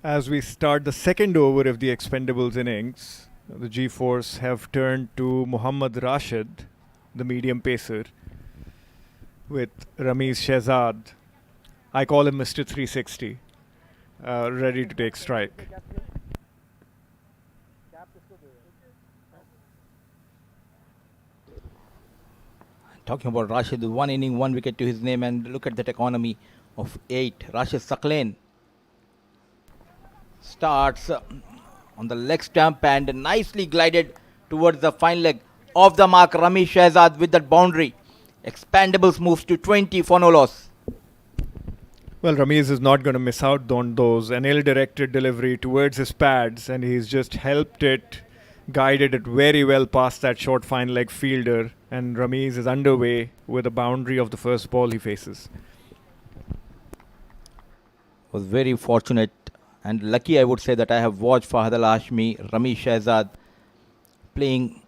As we start the second over of the Expendables innings, the G-Force have turned to Mohammad Rashid, the medium pacer, with Ramiz Shehzad. I call him Mr. 360, ready to take strike. Talking about Rashid, one inning, one wicket to his name, and look at that economy of 8. Rashid Saklane starts on the leg stump and nicely glided towards the fine leg of the mark. Ramiz Shehzad with that boundary. Expendables moves to 20 for no loss. Well, Ramiz is not going to miss out on those. An ill-directed delivery towards his pads, and he's just helped it, guided it very well past that short fine leg fielder, and Ramiz is underway with a boundary of the first ball he faces. Was very fortunate and lucky, I would say, that I have watched Fahad Al-Hashmi, Ramiz Shehzad playing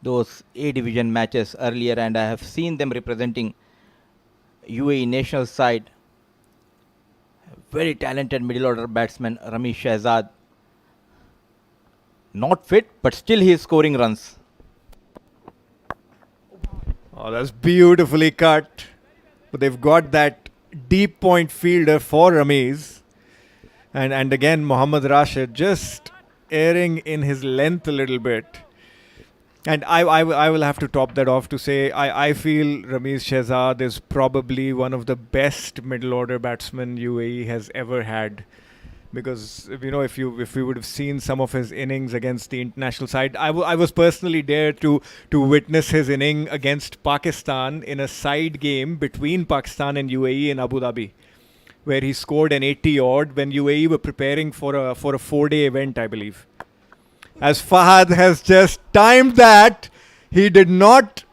those A division matches earlier, and I have seen them representing UAE national side. Very talented middle order batsman Ramiz Shehzad. Not fit, but still he is scoring runs. Oh, that's beautifully cut. But they've got that deep point fielder for Ramiz. And again, Mohammad Rashid just erring in his length a little bit. And I will have to top that off to say I feel Ramiz Shehzad is probably one of the best middle order batsmen UAE has ever had. Because if we would have seen some of his innings against the international side, I was personally there to witness his inning against Pakistan in a side game between Pakistan and UAE in Abu Dhabi, where he scored an 80 odd when UAE were preparing for a 4-day event, I believe. As Fahad has just timed that, he did not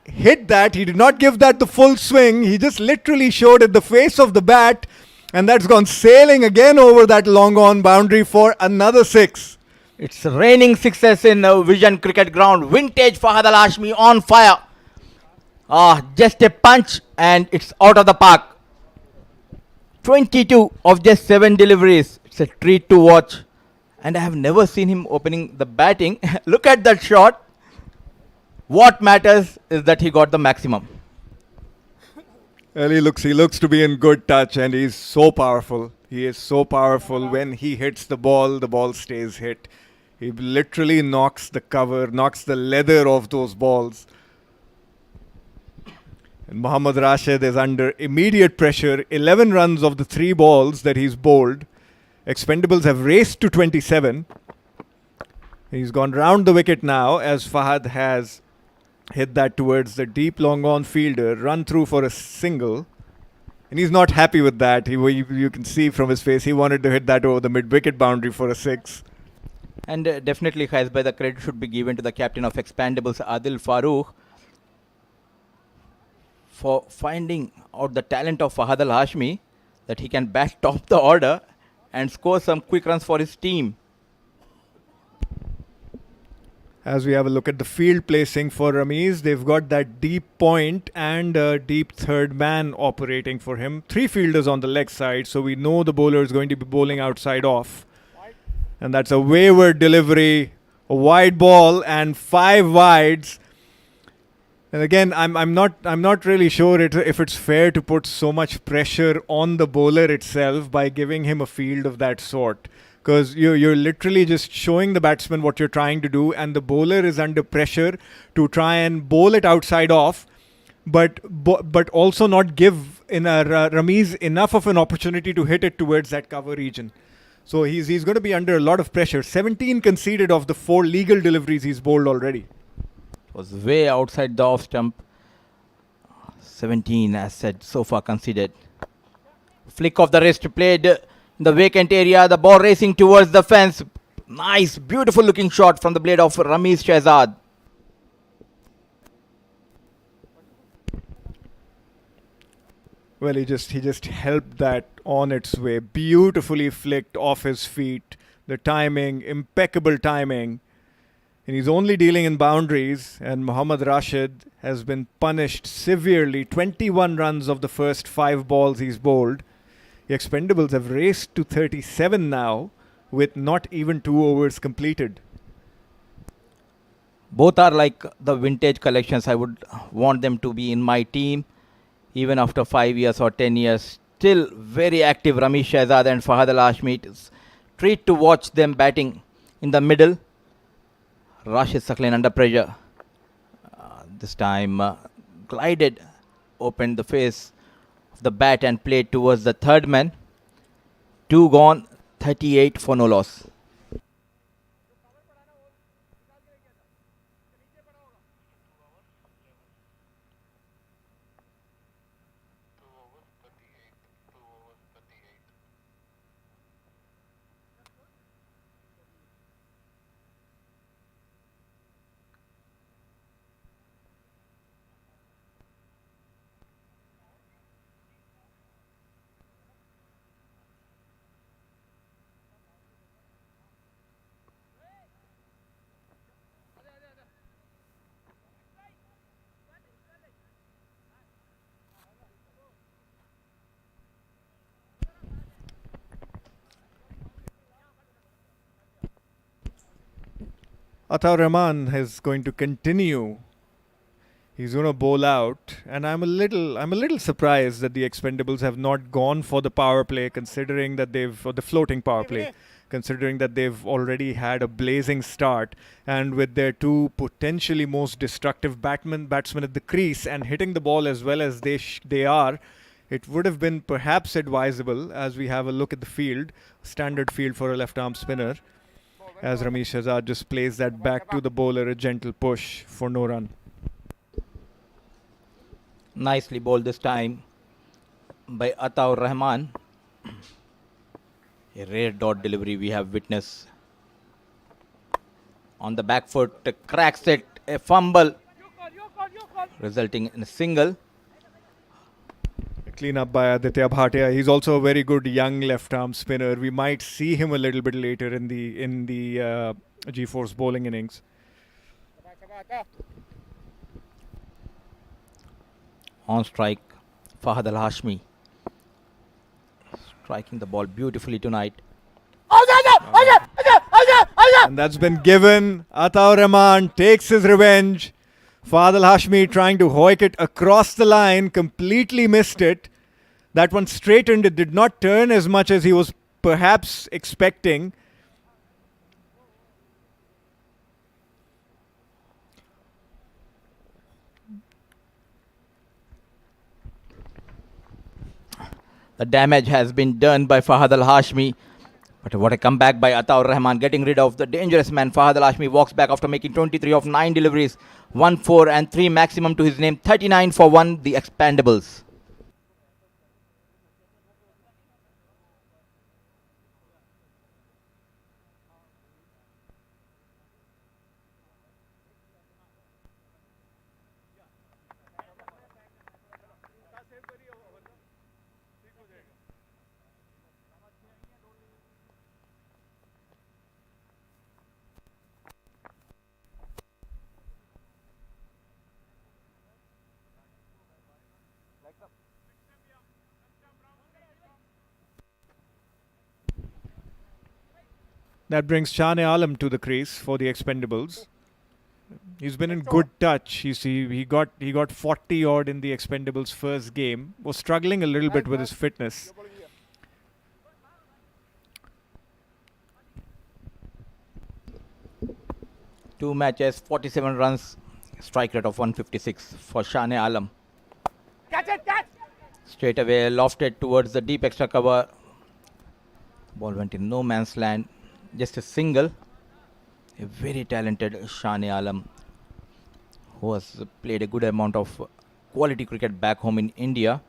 hit that, he did not give that the full swing, he just literally showed it the face of the bat, and that's gone sailing again over that long on boundary for another 6. It's raining sixes in Vision Cricket Ground. Vintage Fahad Al-Hashmi on fire. Just a punch and it's out of the park. 22 of just 7 deliveries. It's a treat to watch. And I have never seen him opening the batting. Look at that shot. What matters is that he got the maximum. Well, he looks to be in good touch, and he's so powerful. He is so powerful. When he hits the ball stays hit. He literally knocks the cover, knocks the leather off those balls. And Mohammad Rashid is under immediate pressure. 11 runs of the 3 balls that he's bowled. Expendables have raced to 27. He's gone round the wicket now as Fahad has hit that towards the deep long on fielder, run through for a single. And he's not happy with that. You can see from his face, he wanted to hit that over the mid-wicket boundary for a 6. And definitely, Khaisbai, the credit should be given to the captain of Expendables, Adil Farooq, for finding out the talent of Fahad Al-Hashmi, that he can bat top the order and score some quick runs for his team. As we have a look at the field placing for Ramiz, they've got that deep point and a deep third man operating for him. 3 fielders on the leg side, so we know the bowler is going to be bowling outside off. And that's a wayward delivery, a wide ball and 5 wides. And again, I'm not really sure if it's fair to put so much pressure on the bowler itself by giving him a field of that sort. Because you're literally just showing the batsman what you're trying to do, and the bowler is under pressure to try and bowl it outside off, but also not give Ramiz enough of an opportunity to hit it towards that cover region. So he's going to be under a lot of pressure. 17 conceded of the 4 legal deliveries he's bowled already. It was way outside the off stump. 17, as said, so far conceded. Flick of the wrist played in the vacant area. The ball racing towards the fence. Nice, beautiful looking shot from the blade of Ramiz Shehzad. Well, he just helped that on its way. Beautifully flicked off his feet. The timing, impeccable timing. And he's only dealing in boundaries. And Mohammad Rashid has been punished severely. 21 runs of the first 5 balls he's bowled. The Expendables have raced to 37 now with not even 2 overs completed. Both are like the vintage collections. I would want them to be in my team even after 5 years or 10 years. Still very active Ramesh Shehzad and Fahad Al Hashmi. It's treat to watch them batting in the middle. Rashid Saklan under pressure. This time glided, opened the face of the bat and played towards the third man. 2 gone, 38 for no loss. Ataur Rahman is going to continue. He's going to bowl out, and I'm a little surprised that the Expendables have not gone for the power play, considering that for the floating power play, considering that they've already had a blazing start, and with their two potentially most destructive batsmen at the crease and hitting the ball as well as they are, it would have been perhaps advisable, as we have a look at the field, standard field for a left-arm spinner, as Ramesh Shehzad just plays that back to the bowler, a gentle push for no run. Nicely bowled this time by Ataur Rahman. A rare dot delivery we have witnessed. On the back foot, cracks it, a fumble, resulting in a single. Clean up by Aditya Bhatia. He's also a very good young left-arm spinner. We might see him a little bit later in the G-Force bowling innings. On strike, Fahad Al Hashmi striking the ball beautifully tonight. And that's been given. Ataur Rahman takes his revenge. Fahad Al Hashmi trying to hoik it across the line, completely missed it. That one straightened, it did not turn as much as he was perhaps expecting. The damage has been done by Fahad Al Hashmi. But what a comeback by Ataur Rahman, getting rid of the dangerous man. Fahad Al Hashmi walks back after making 23 of 9 deliveries, 1 4 and 3 maximum to his name, 39 for 1, the Expendables. That brings Shane Alam to the crease for the Expendables. He's been in good touch. You see, he got 40 odd in the Expendables' first game. Was struggling a little bit with his fitness. Two matches, 47 runs, strike rate of 156 for Shane Alam. Straight away lofted towards the deep extra cover. Ball went in no man's land. Just a single. A very talented Shane Alam, who has played a good amount of quality cricket back home in India.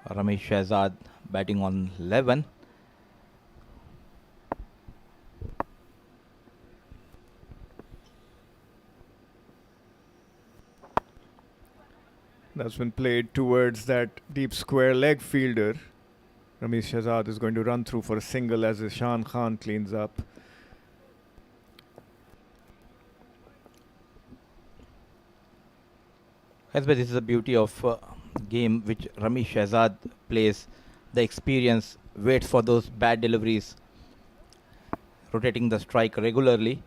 Ramesh Shehzad batting on 11. That's been played towards that deep square leg fielder. Ramesh Shehzad is going to run through for a single as Ishan Khan cleans up. This is the beauty of game which Ramesh Shehzad plays, the experience, waits for those bad deliveries, rotating the strike regularly.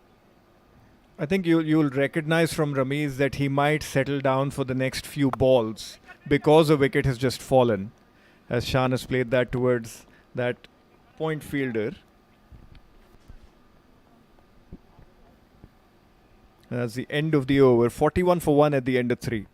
I think you'll recognize from Ramiz that he might settle down for the next few balls because a wicket has just fallen, as Shan has played that towards that point fielder. That's the end of the over. 41 for 1 at the end of 3.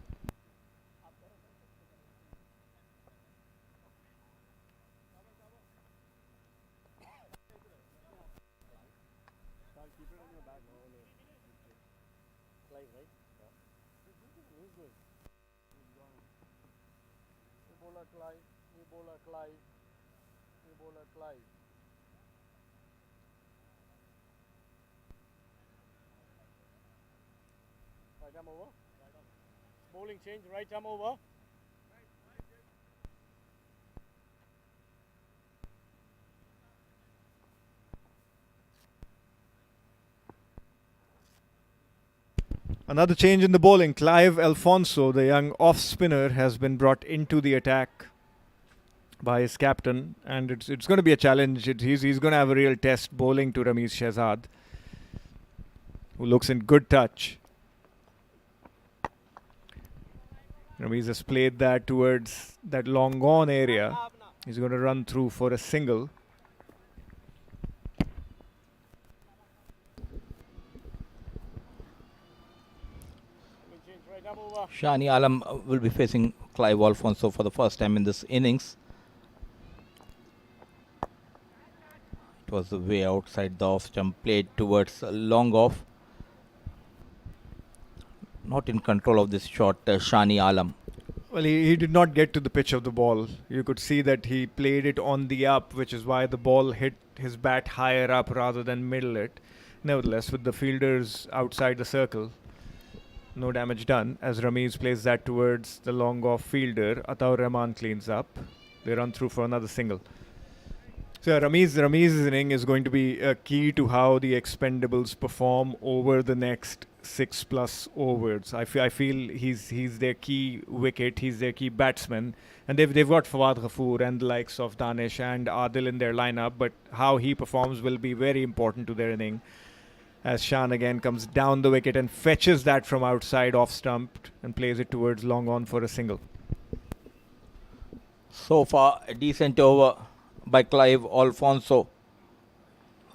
Bowling change, right arm over. Another change in the bowling. Clive Alfonso, the young off spinner, has been brought into the attack by his captain, and it's going to be a challenge. He's going to have a real test bowling to Ramiz Shehzad, who looks in good touch. Ramiz has played that towards that long on area. He's going to run through for a single. Shani Alam will be facing Clive Alfonso for the first time in this innings. It was way outside the off stump, played towards long off. Not in control of this shot, Shani Alam. Well, he did not get to the pitch of the ball. You could see that he played it on the up, which is why the ball hit his bat higher up rather than middle it. Nevertheless, with the fielders outside the circle, no damage done. As Ramiz plays that towards the long off fielder, Ataur Rahman cleans up. They run through for another single. So yeah, Ramiz's inning is going to be a key to how the Expendables perform over the next 6+ overs. I feel he's their key wicket, he's their key batsman, and they've got Fawad Ghafoor and the likes of Danish and Adil in their lineup, but how he performs will be very important to their inning. As Shan again comes down the wicket and fetches that from outside off stump and plays it towards long on for a single. So far, a decent over by Clive Alfonso,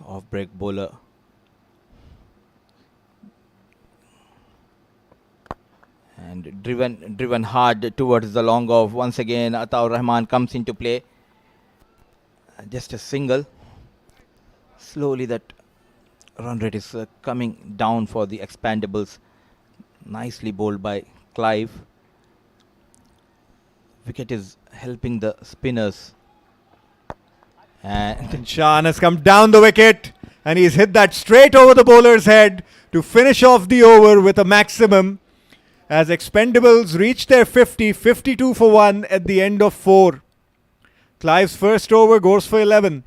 off break bowler. And driven hard towards the long off. Once again, Ataur Rahman comes into play. Just a single. Slowly that run rate is coming down for the Expendables. Nicely bowled by Clive. Wicket is helping the spinners. And Shan has come down the wicket and he's hit that straight over the bowler's head to finish off the over with a maximum, as Expendables reach their 52 for 1 at the end of 4. Clive's first over goes for 11.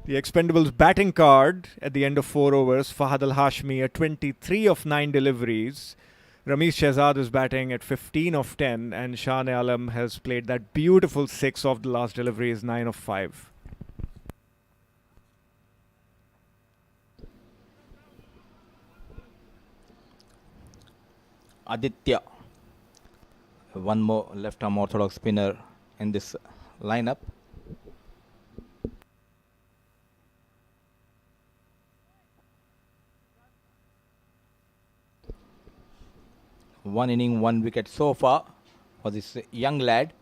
The Expendables batting card at the end of 4 overs. Fahad Al-Hashmi at 23 of 9 deliveries. Ramiz Shehzad is batting at 15 of 10. And Shah Alam has played that beautiful 6 of the last delivery is 9 of 5. Aditya, one more left arm orthodox spinner in this lineup. One inning, one wicket so far for this young lad.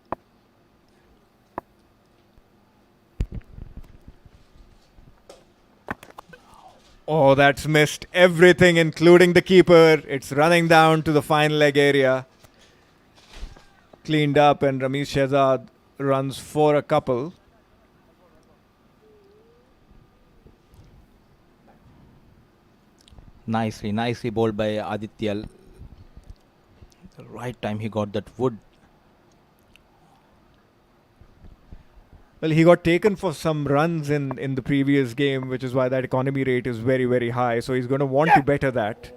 Oh, that's missed everything, including the keeper. It's running down to the fine leg area. Cleaned up, and Ramiz Shehzad runs for a couple. Nicely bowled by Aditya. The right time he got that wood. Well, he got taken for some runs in the previous game, which is why that economy rate is very, very high. So he's going to want to better that.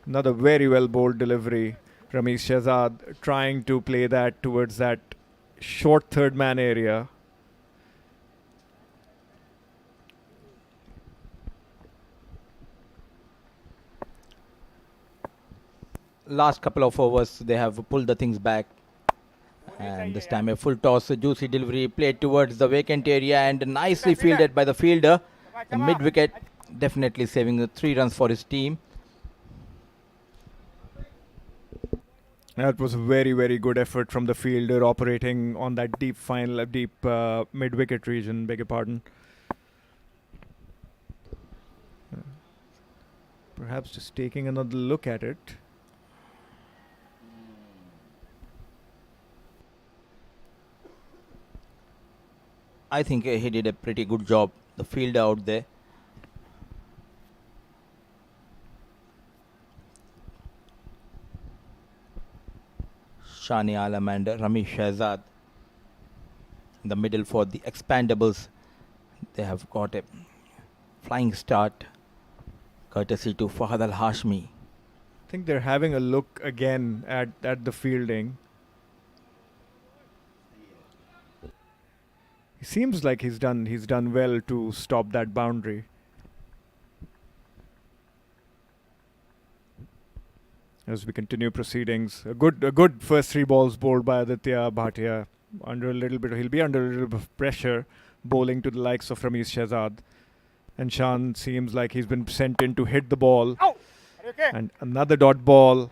Another very well bowled delivery. Ramesh Shehzad trying to play that towards that short third man area. Last couple of overs, they have pulled the things back. And this time a full toss, a juicy delivery played towards the vacant area and nicely fielded by the fielder. The mid-wicket, definitely saving the 3 runs for his team. That was a very, very good effort from the fielder operating on that deep mid-wicket region, beg your pardon. Perhaps just taking another look at it. I think he did a pretty good job, the fielder out there. Shani Alam and Ramesh Shehzad in the middle for the Expendables. They have got a flying start courtesy to Fahad Al-Hashmi. I think they're having a look again at the fielding. He seems like he's done well to stop that boundary. As we continue proceedings, a good first 3 balls bowled by Aditya Bhatia. He'll be under a little bit of pressure, bowling to the likes of Ramesh Shehzad. And Shan seems like he's been sent in to hit the ball. Oh, are you okay? And another dot ball.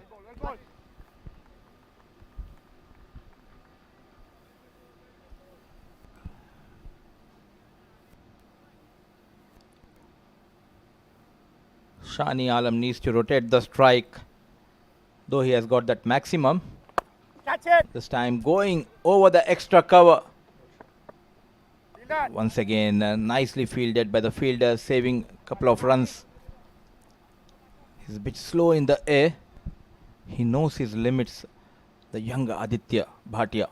Shani Alam needs to rotate the strike, though he has got that maximum. Catch it. This time going over the extra cover. Feel that. Once again, nicely fielded by the fielder, saving a couple of runs. He's a bit slow in the air. He knows his limits, the younger Aditya Bhatia.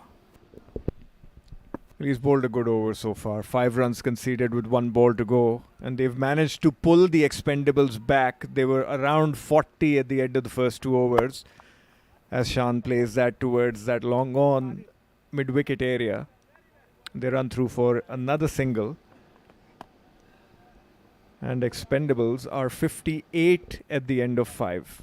He's bowled a good over so far. 5 runs conceded with 1 ball to go. And they've managed to pull the Expendables back. They were around 40 at the end of the first 2 overs. As Shan plays that towards that long on mid-wicket area. They run through for another single. And Expendables are 58 at the end of 5.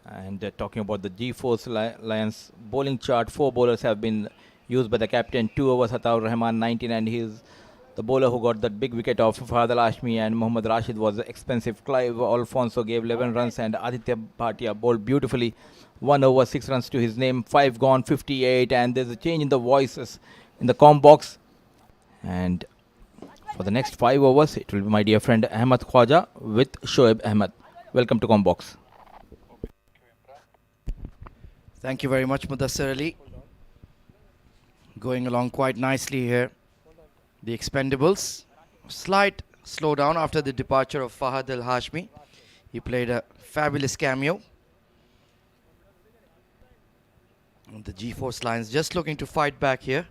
And talking about the G-Force Lions bowling chart, 4 bowlers have been used by the captain. 2 overs, Ataur Rahman, 19, and he's the bowler who got that big wicket of Fahad Al-Hashmi, and Mohammad Rashid was expensive. Clive Alfonso gave 11 runs, and Aditya Bhatia bowled beautifully. 1 over, 6 runs to his name, 5 gone, 58, and there's a change in the voices in the comm box. And for the next 5 overs, it will be my dear friend Ahmed Khwaja with Shoaib Ahmed. Welcome to comm box. Thank you very much, Mudassir Ali. Going along quite nicely here. The Expendables. Slight slowdown after the departure of Fahad Al-Hashmi. He played a fabulous cameo. And the G-Force Lions just looking to fight back here.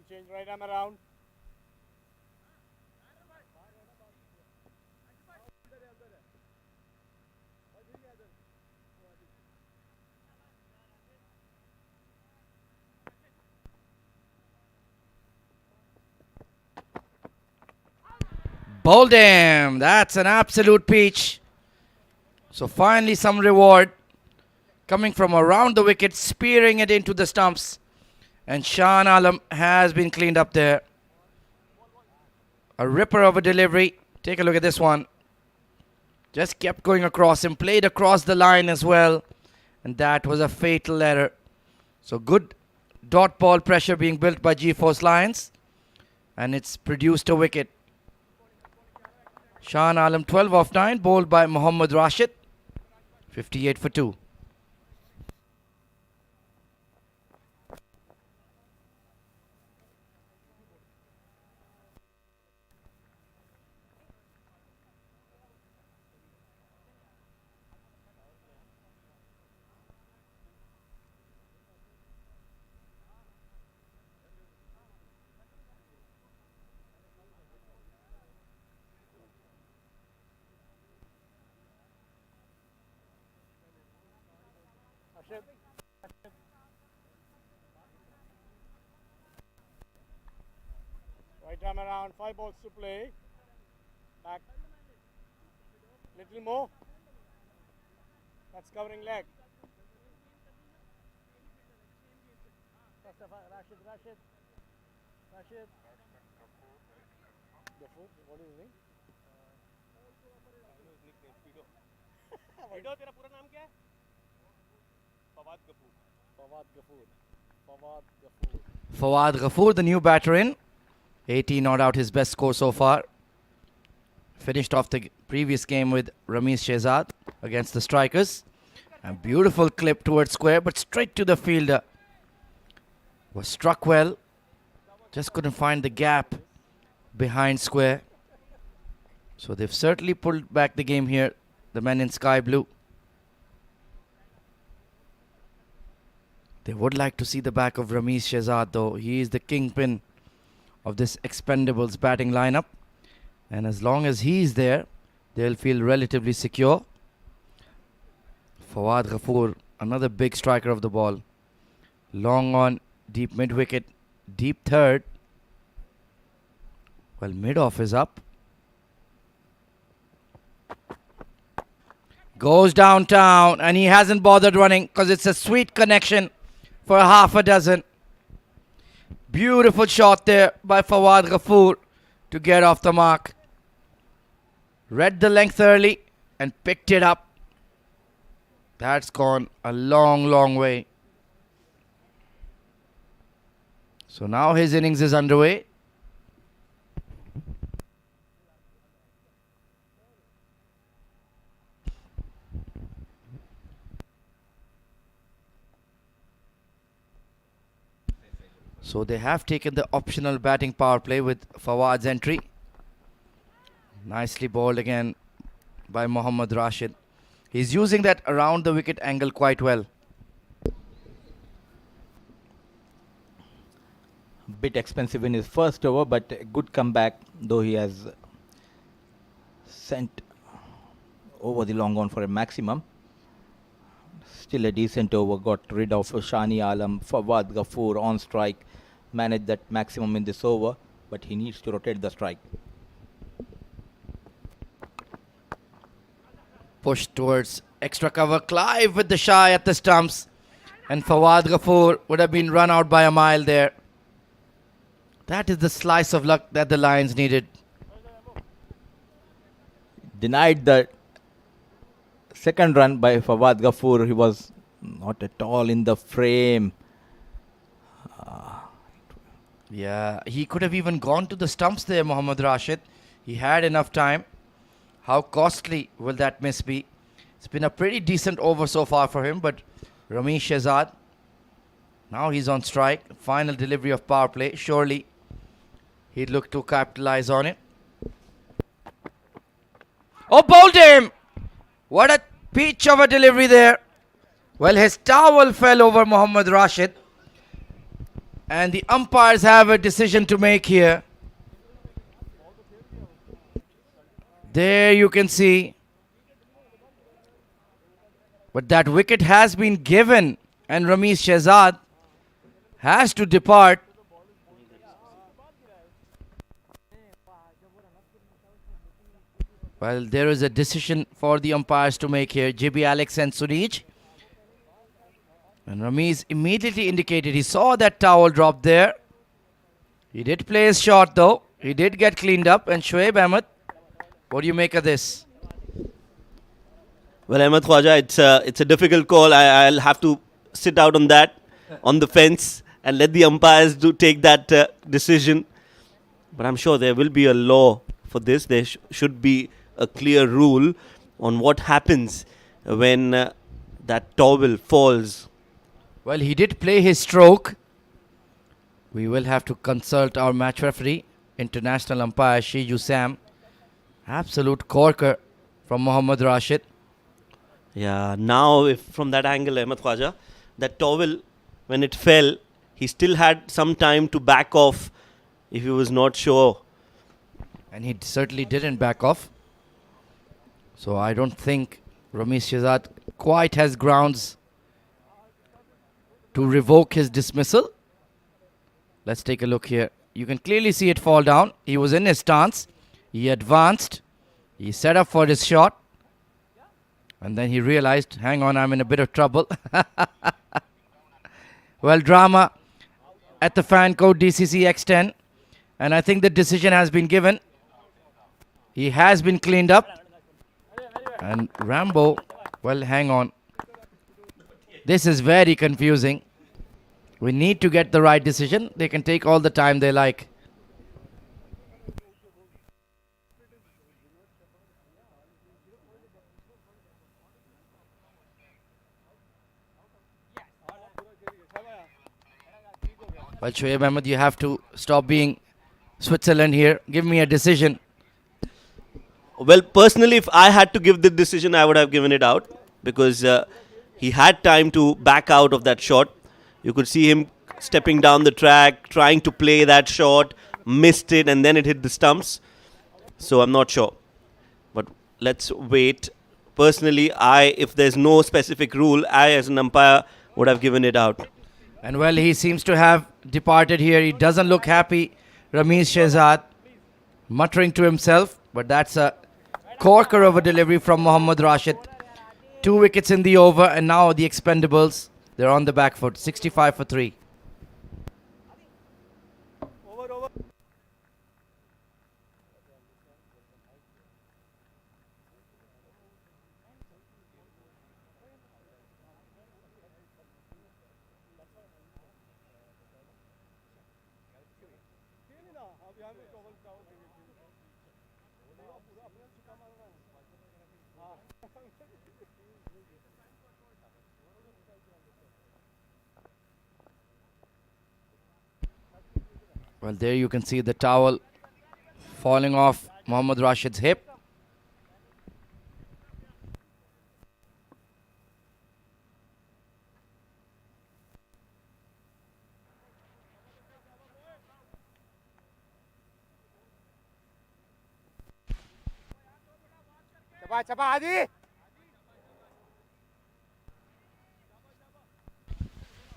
Change right arm around. Bowled him. That's an absolute peach. So finally some reward coming from around the wicket, spearing it into the stumps. And Shan Alam has been cleaned up there. A ripper of a delivery. Take a look at this one. Just kept going across him. Played across the line as well. And that was a fatal error. So good dot ball pressure being built by G-Force Lions. And it's produced a wicket. Shan Alam 12 of 9, bowled by Mohammad Rashid. 58 for 2. Rashid. Right arm around. 5 balls to play. Back. Little more. That's covering leg. Rashid. Gafoor. What is his name? Video तेरा पूरा नाम क्या है? Fawad Ghafoor. Fawad Ghafoor, the new batter in. 80 not out, his best score so far. Finished off the previous game with Ramesh Shehzad against the strikers. A beautiful clip towards square, but straight to the fielder. Was struck well. Just couldn't find the gap behind square. So they've certainly pulled back the game here, the men in sky blue. They would like to see the back of Ramesh Shehzad though. He is the kingpin of this Expendables batting lineup. And as long as he is there, they'll feel relatively secure. Fawad Ghafoor, another big striker of the ball. Long on, deep mid-wicket, deep third. Well, mid-off is up. Goes downtown and he hasn't bothered running because it's a sweet connection for half a dozen. Beautiful shot there by Fawad Ghafoor to get off the mark. Read the length early and picked it up. That's gone a long, long way. So now his innings is underway. So they have taken the optional batting power play with Fawad's entry. Nicely bowled again by Mohammad Rashid. He's using that around the wicket angle quite well. Bit expensive in his first over, but a good comeback, though he has sent over the long on for a maximum. Still a decent over, got rid of Shani Alam. Fawad Ghafoor on strike, managed that maximum in this over, but he needs to rotate the strike. Push towards extra cover. Clive with the shy at the stumps. And Fawad Ghafoor would have been run out by a mile there. That is the slice of luck that the Lions needed. Denied the second run by Fawad Ghafoor. He was not at all in the frame. Yeah, he could have even gone to the stumps there, Mohammad Rashid. He had enough time. How costly will that miss be? It's been a pretty decent over so far for him, but Ramesh Shehzad, now he's on strike. Final delivery of power play. Surely he'd look to capitalize on it. Oh, bowled him! What a peach of a delivery there. Well, his towel fell over Mohammad Rashid. And the umpires have a decision to make here. There you can see. But that wicket has been given and Ramesh Shehzad has to depart. Well, there is a decision for the umpires to make here. JB Alex and Sunij. And Ramesh immediately indicated he saw that towel drop there. He did play his shot though. He did get cleaned up. And Shoaib Ahmed, what do you make of this? Well, Ahmed Khwaja, it's a difficult call. I'll have to sit out on that, on the fence, and let the umpires take that decision. But I'm sure there will be a law for this. There should be a clear rule on what happens when that towel falls. Well, he did play his stroke. We will have to consult our match referee, international umpire Shiju Sam. Absolute corker from Mohammad Rashid. Yeah, now if from that angle, Ahmed Khwaja, that towel, when it fell, he still had some time to back off if he was not sure. And he certainly didn't back off. So I don't think Ramesh Shehzad quite has grounds to revoke his dismissal. Let's take a look here. You can clearly see it fall down. He was in his stance. He advanced. He set up for his shot. And then he realized, hang on, I'm in a bit of trouble. Well, drama at the fan code DCC X10. And I think the decision has been given. He has been cleaned up. And Rambo, well, hang on. This is very confusing. We need to get the right decision. They can take all the time they like. Well, Shoaib Ahmed, you have to stop being Switzerland here. Give me a decision. Well, personally, if I had to give the decision, I would have given it out because he had time to back out of that shot. You could see him stepping down the track, trying to play that shot, missed it, and then it hit the stumps. So I'm not sure. But let's wait. Personally, if there's no specific rule, I as an umpire would have given it out. And well, he seems to have departed here. He doesn't look happy. Ramesh Shehzad muttering to himself. But that's a corker of a delivery from Mohammad Rashid. 2 wickets in the over, and now the Expendables, they're on the back foot. 65 for 3. Well, there you can see the towel falling off Mohammad Rashid's hip.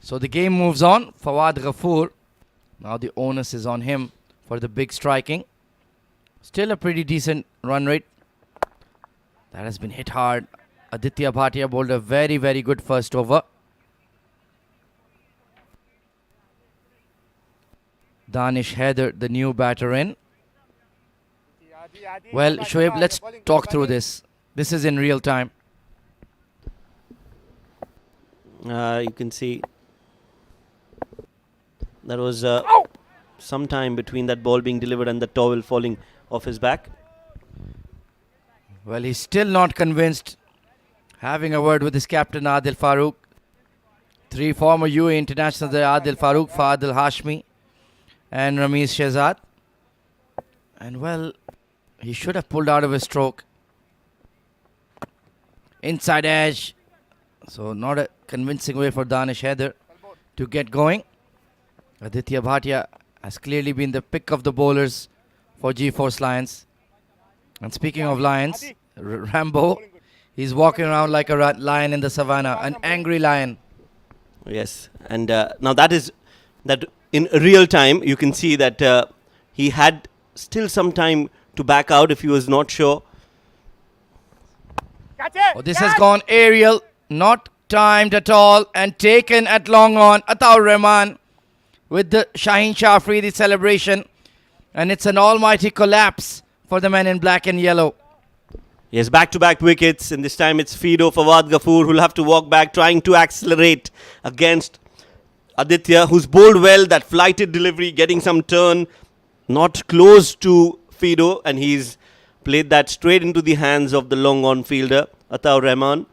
So the game moves on. Fawad Ghafoor. Now the onus is on him for the big striking. Still a pretty decent run rate. That has been hit hard. Aditya Bhatia bowled a very, very good first over. Danish Haider, the new batter in. Well, Shoaib, let's talk through this. This is in real time. You can see there was some time between that ball being delivered and the towel falling off his back. Well, he's still not convinced. Having a word with his captain, Adil Farooq. 3 former UAE internationals there, Adil Farooq, Fadil Hashmi, and Ramesh Shehzad. And well, he should have pulled out of his stroke. Inside edge. So not a convincing way for Danish Haider to get going. Aditya Bhatia has clearly been the pick of the bowlers for G-Force Lions. And speaking of lions, Rambo, he's walking around like a lion in the savannah, an angry lion. Yes, and now that in real time, you can see that he had still some time to back out if he was not sure. Oh, this has gone aerial, not timed at all, and taken at long on. Ataur Rahman with the Shaheen Shah Afridi celebration, and it's an almighty collapse for the men in black and yellow. Yes, back-to-back wickets, and this time it's Fido Fawad Ghafoor who'll have to walk back, trying to accelerate against Aditya, who's bowled well, that flighted delivery, getting some turn, not close to Fido, and he's played that straight into the hands of the long on fielder, Ataur Rahman.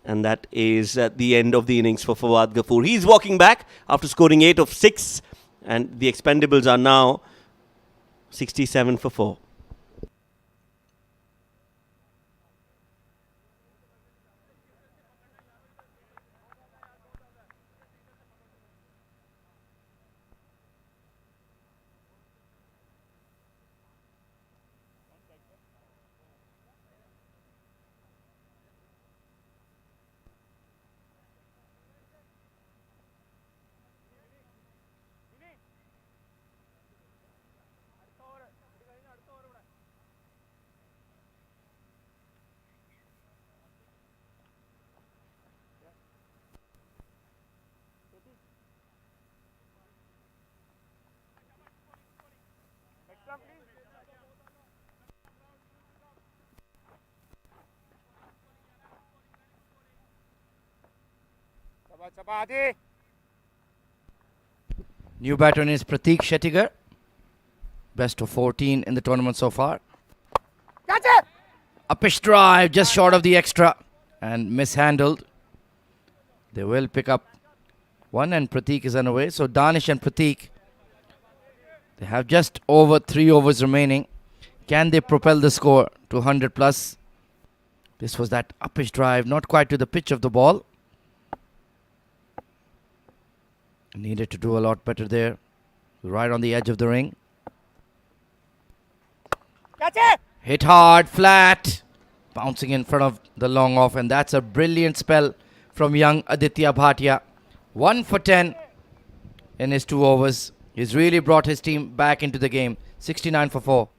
And that is at the end of the innings for Fawad Ghafoor. He's walking back after scoring 8 of 6. And the Expendables are now 67 for 4. New batter is Prateek Shettigar. Best of 14 in the tournament so far. Catch it! Uppish drive just short of the extra and mishandled. They will pick up one and Prateek is unaway. So Danish and Prateek, they have just over 3 overs remaining. Can they propel the score to 100 plus? This was that uppish drive, not quite to the pitch of the ball. Needed to do a lot better there. Right on the edge of the ring. Catch it! Hit hard, flat. Bouncing in front of the long off. And that's a brilliant spell from young Aditya Bhatia. 1 for 10 in his 2 overs. He's really brought his team back into the game. 69 for 4.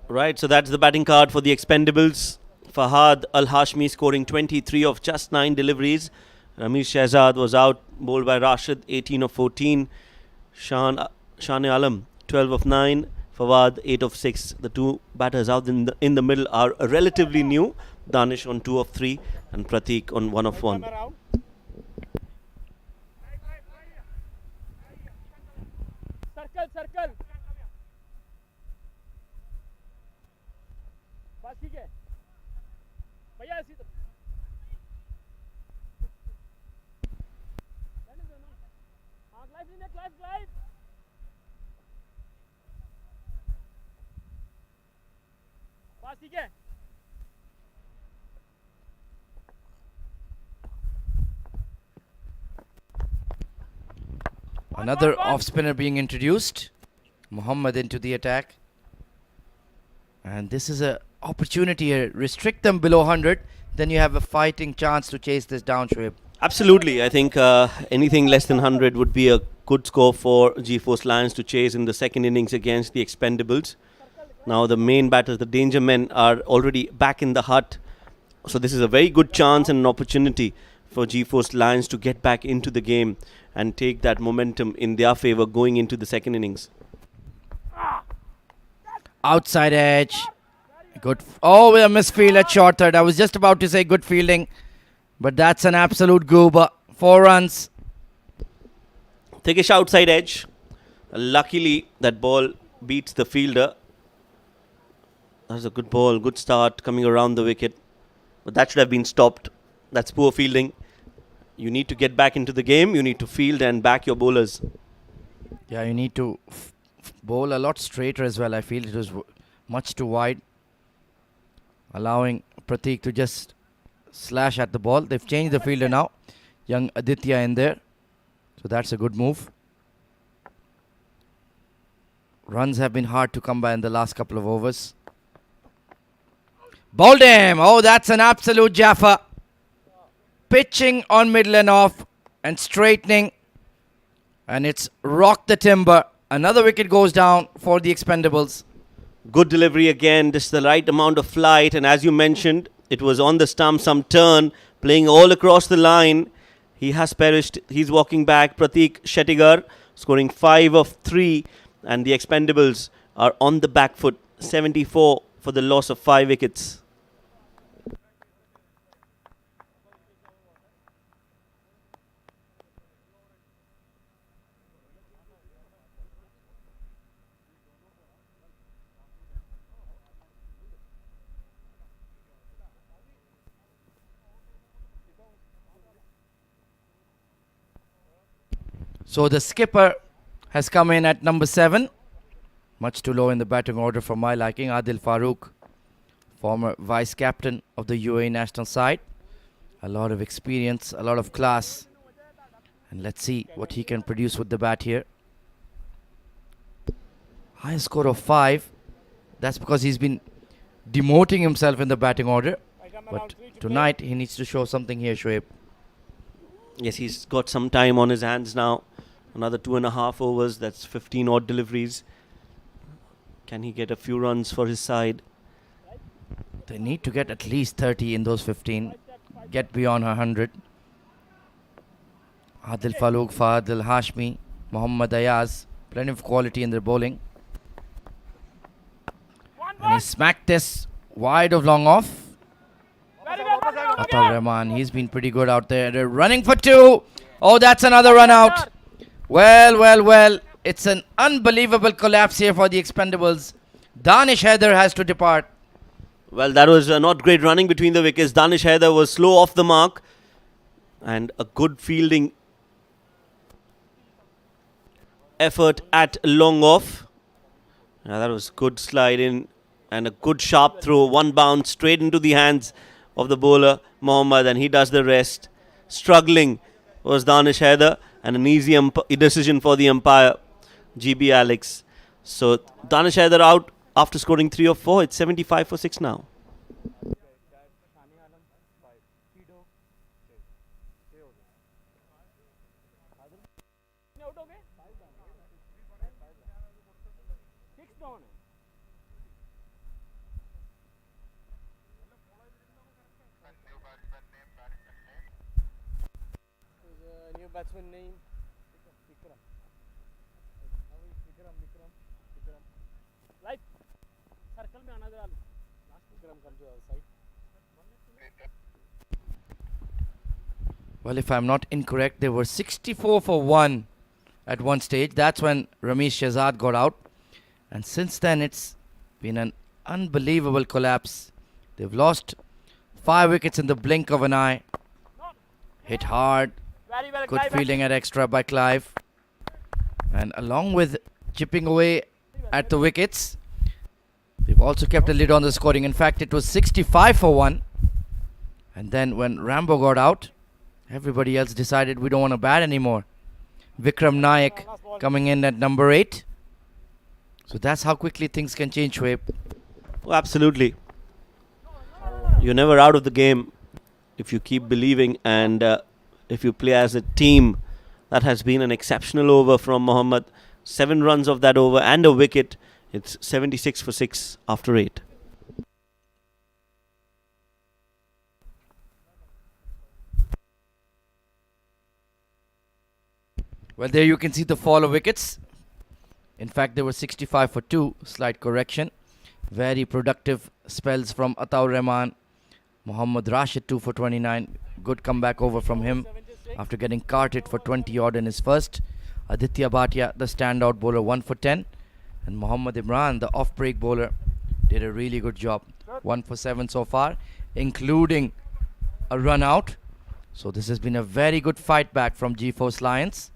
Right, so that's the batting card for the Expendables. Fahad Al-Hashmi scoring 23 of just 9 deliveries. Ramesh Shehzad was out, bowled by Rashid, 18 of 14. Shane Alam, 12 of 9. Fawad, 8 of 6. The two batters out in the middle are relatively new. Danish on 2 of 3 and Prateek on 1 of 1. Circle. बस ठीक है भैया ऐसी तो glide बस ठीक है Another off spinner being introduced. Muhammad into the attack. And this is a opportunity here. Restrict them below 100, then you have a fighting chance to chase this down, Shoaib. Absolutely. I think anything less than 100 would be a good score for GeForce Lions to chase in the second innings against the Expendables. Now the main batters, the danger men, are already back in the hut. So this is a very good chance and an opportunity for GeForce Lions to get back into the game and take that momentum in their favour going into the second innings. Outside edge. Good. Oh, a misfield at short third. I was just about to say good fielding. But that's an absolute goober. 4 runs. Tekish outside edge. Luckily, that ball beats the fielder. That's a good ball. Good start coming around the wicket. But that should have been stopped. That's poor fielding. You need to get back into the game. You need to field and back your bowlers. Yeah, you need to bowl a lot straighter as well. I feel it was much too wide, allowing Prateek to just slash at the ball. They've changed the fielder now. Young Aditya in there. So that's a good move. Runs have been hard to come by in the last couple of overs. Bowled him. Oh, that's an absolute Jaffa. Pitching on middle and off and straightening. And it's rocked the timber. Another wicket goes down for the Expendables. Good delivery again. Just the right amount of flight. And as you mentioned, it was on the stump, some turn, playing all across the line. He has perished. He's walking back. Pratik Shettigar scoring 5 of 3. And the Expendables are on the back foot. 74 for the loss of 5 wickets. So the skipper has come in at number 7. Much too low in the batting order for my liking. Adil Farooq, former vice captain of the UAE national side. A lot of experience, a lot of class. And let's see what he can produce with the bat here. High score of 5. That's because he's been demoting himself in the batting order. But tonight he needs to show something here, Shoaib. Yes, he's got some time on his hands now. Another 2.5 overs. That's 15 odd deliveries. Can he get a few runs for his side? They need to get at least 30 in those 15. Get beyond 100. Adil Farooq, Fahad Al Hashmi, Mohammad Ayaz. Plenty of quality in their bowling. And he smacked this wide of long off. Atal Rahman, he's been pretty good out there. They're running for 2. Oh, that's another run out. Well. It's an unbelievable collapse here for the Expendables. Danish Haider has to depart. Well, that was not great running between the wickets. Danish Haider was slow off the mark. And a good fielding effort at long off. Now that was good slide in and a good sharp throw. One bounce straight into the hands of the bowler, Mohammad, and he does the rest. Struggling was Danish Haider, and an easy decision for the umpire, GB Alex. So Danish Haider out after scoring 3 or 4. It's 75 for 6 now. New batsman name Vikram. Vikram. Light. Circle में आना जरा. Last Vikram come to our side. Well, if I'm not incorrect, they were 64 for 1 at one stage. That's when Ramesh Shehzad got out. And since then, it's been an unbelievable collapse. They've lost 5 wickets in the blink of an eye. Hit hard. Very well. Good fielding at extra by Clive. And along with chipping away at the wickets, they've also kept a lid on the scoring. In fact, it was 65 for 1. And then when Rambo got out, everybody else decided we don't want to bat anymore. Vikram Nayak coming in at number 8. So that's how quickly things can change, Shoaib. Oh, absolutely. You're never out of the game if you keep believing and if you play as a team. That has been an exceptional over from Mohammad. 7 runs of that over and a wicket. It's 76 for 6 after 8. Well, there you can see the fall of wickets. In fact, they were 65 for 2. Slight correction. Very productive spells from Ataur Rahman. Mohammad Rashid 2 for 29. Good comeback over from him after getting carted for 20 odd in his first. Aditya Bhatia, the standout bowler, 1 for 10. And Mohammad Imran, the off-break bowler, did a really good job. 1 for 7 so far, including a run out. So this has been a very good fight back from G-Force Lions.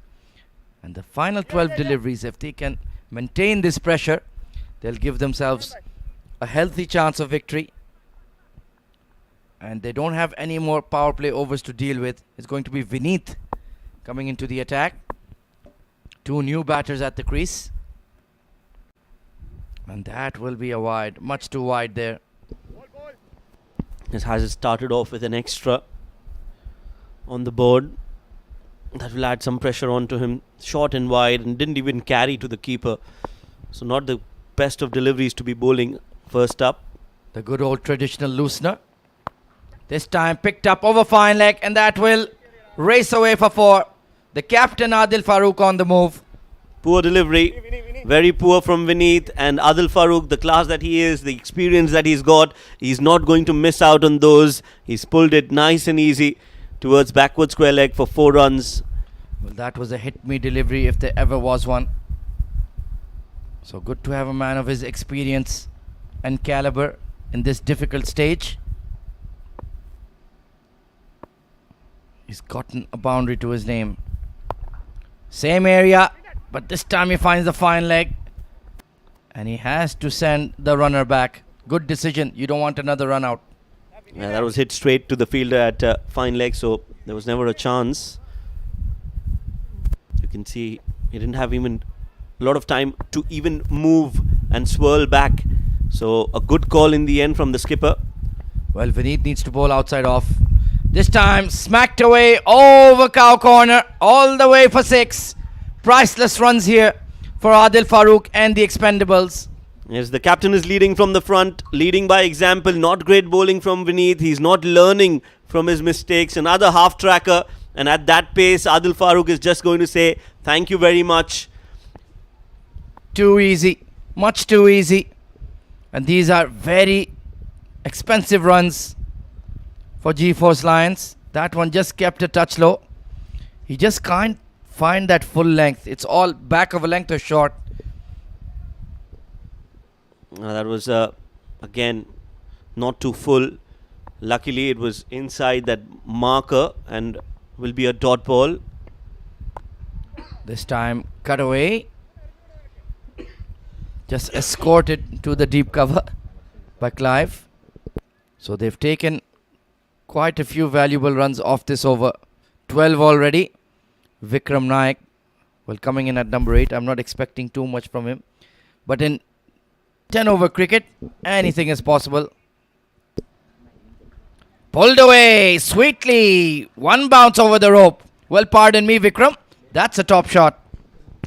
And the final 12 deliveries, if they can maintain this pressure, they'll give themselves a healthy chance of victory. And they don't have any more power play overs to deal with. It's going to be Vineet coming into the attack. 2 new batters at the crease. And that will be a wide, much too wide there. This has started off with an extra on the board. That will add some pressure onto him. Short and wide and didn't even carry to the keeper. So not the best of deliveries to be bowling first up. The good old traditional loosener. This time picked up over fine leg, and that will race away for 4. The captain Adil Farooq on the move. Poor delivery. Very poor from Vineet. And Adil Farooq, the class that he is, the experience that he's got, he's not going to miss out on those. He's pulled it nice and easy towards backward square leg for 4 runs. Well, that was a hit-me delivery if there ever was one. So good to have a man of his experience and caliber in this difficult stage. He's gotten a boundary to his name. Same area, but this time he finds the fine leg. And he has to send the runner back. Good decision. You don't want another run out. Yeah, that was hit straight to the fielder at fine leg, so there was never a chance. You can see he didn't have even a lot of time to even move and swirl back. So a good call in the end from the skipper. Well, Vineet needs to bowl outside off. This time smacked away over cow corner, all the way for 6. Priceless runs here for Adil Farooq and the Expendables. Yes, the captain is leading from the front, leading by example. Not great bowling from Vineet. He's not learning from his mistakes. Another half tracker, and at that pace, Adil Farooq is just going to say thank you very much. Too easy, much too easy. And these are very expensive runs for G-Force Lions. That one just kept a touch low. He just can't find that full length. It's all back of a length or short. That was, again, not too full. Luckily, it was inside that marker and will be a dot ball. This time, cut away. Just escorted to the deep cover by Clive. So they've taken quite a few valuable runs off this over. 12 already. Vikram Naik, well, coming in at number 8. I'm not expecting too much from him. But in 10 over cricket, anything is possible. Pulled away sweetly. One bounce over the rope. Well, pardon me, Vikram. That's a top shot.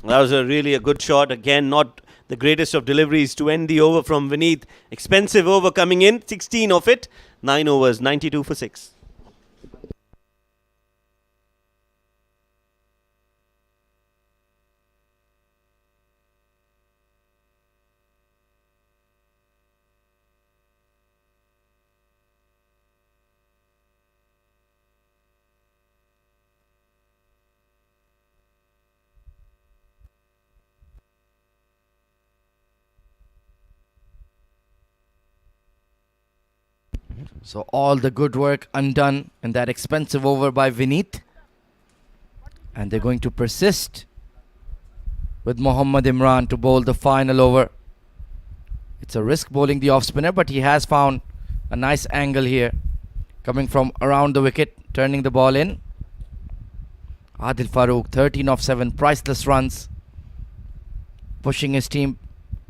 That was really a good shot. Again, not the greatest of deliveries to end the over from Vineet. Expensive over coming in. 16 of it. 9 overs. 92 for 6. So all the good work undone in that expensive over by Vineet. And they're going to persist with Mohammad Imran to bowl the final over. It's a risk bowling the off spinner, but he has found a nice angle here. Coming from around the wicket, turning the ball in. Adil Farooq, 13 of 7, priceless runs. Pushing his team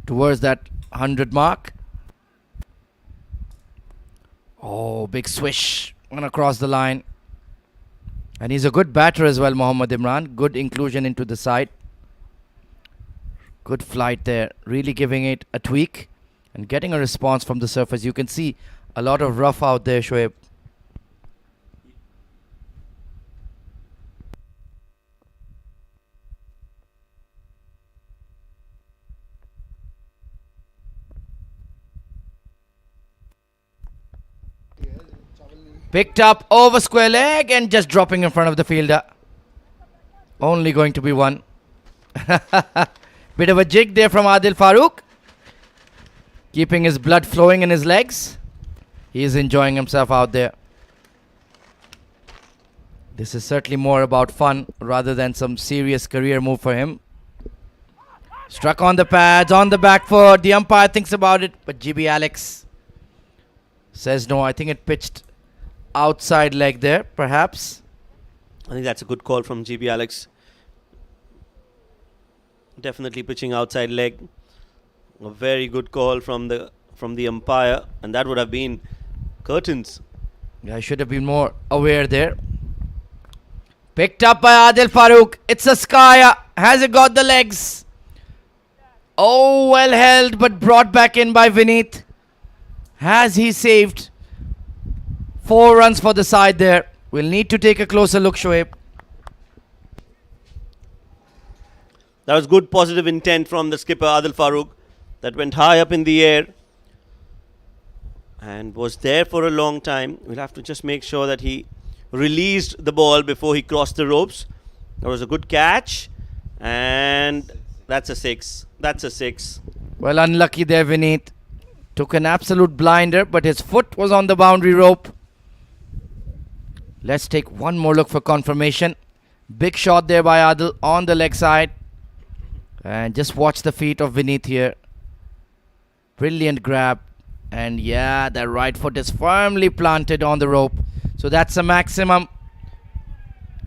towards that 100 mark. Oh, big swish and across the line. And he's a good batter as well, Mohammad Imran. Good inclusion into the side. Good flight there. Really giving it a tweak and getting a response from the surface. You can see a lot of rough out there, Shoaib. Picked up over square leg and just dropping in front of the fielder. Only going to be 1. Bit of a jig there from Adil Farooq. Keeping his blood flowing in his legs. He is enjoying himself out there. This is certainly more about fun rather than some serious career move for him. Struck on the pads, on the back foot. The umpire thinks about it, but GB Alex says no. I think it pitched outside leg there, perhaps. I think that's a good call from GB Alex. Definitely pitching outside leg. A very good call from the umpire, and that would have been curtains. Yeah, I should have been more aware there. Picked up by Adil Farooq. It's a Skaya. Has it got the legs? Oh, well held, but brought back in by Vineet. Has he saved 4 runs for the side there? We'll need to take a closer look, Shoaib. That was good positive intent from the skipper Adil Farooq. That went high up in the air and was there for a long time. We'll have to just make sure that he released the ball before he crossed the ropes. That was a good catch, and that's a 6. That's a 6. Well, unlucky there, Vineet. Took an absolute blinder, but his foot was on the boundary rope. Let's take one more look for confirmation. Big shot there by Adil on the leg side. And just watch the feet of Vineet here. Brilliant grab. And yeah, that right foot is firmly planted on the rope. So that's a maximum.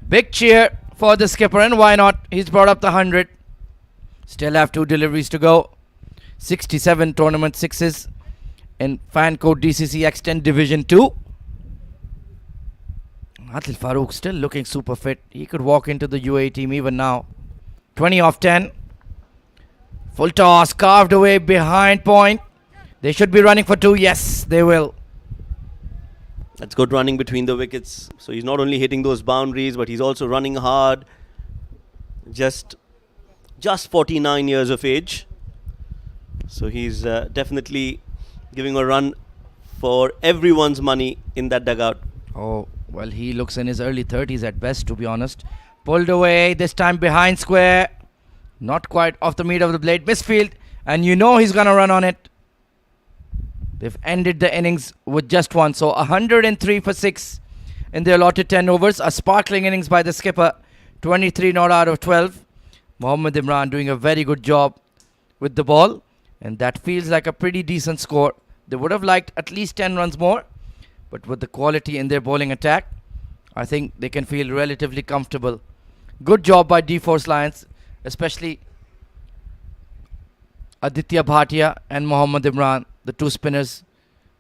Big cheer for the skipper, and why not? He's brought up the 100. Still have 2 deliveries to go. 67 tournament 6s in fan code DCC X10 Division 2. Adil Farooq still looking super fit. He could walk into the UAE team even now. 20 off 10. Full toss, carved away behind point. They should be running for 2. Yes, they will. That's good running between the wickets. So he's not only hitting those boundaries, but he's also running hard. Just 49 years of age. So he's definitely giving a run for everyone's money in that dugout. Oh, well, he looks in his early 30s at best, to be honest. Pulled away, this time behind square. Not quite off the meat of the blade. Misfield, and you know he's going to run on it. They've ended the innings with just 1. So 103 for 6 in the allotted 10 overs. A sparkling innings by the skipper. 23 not out of 12. Mohammad Imran doing a very good job with the ball. And that feels like a pretty decent score. They would have liked at least 10 runs more. But with the quality in their bowling attack, I think they can feel relatively comfortable. Good job by D-Force Lions, especially Aditya Bhatia and Mohammad Imran, the 2 spinners.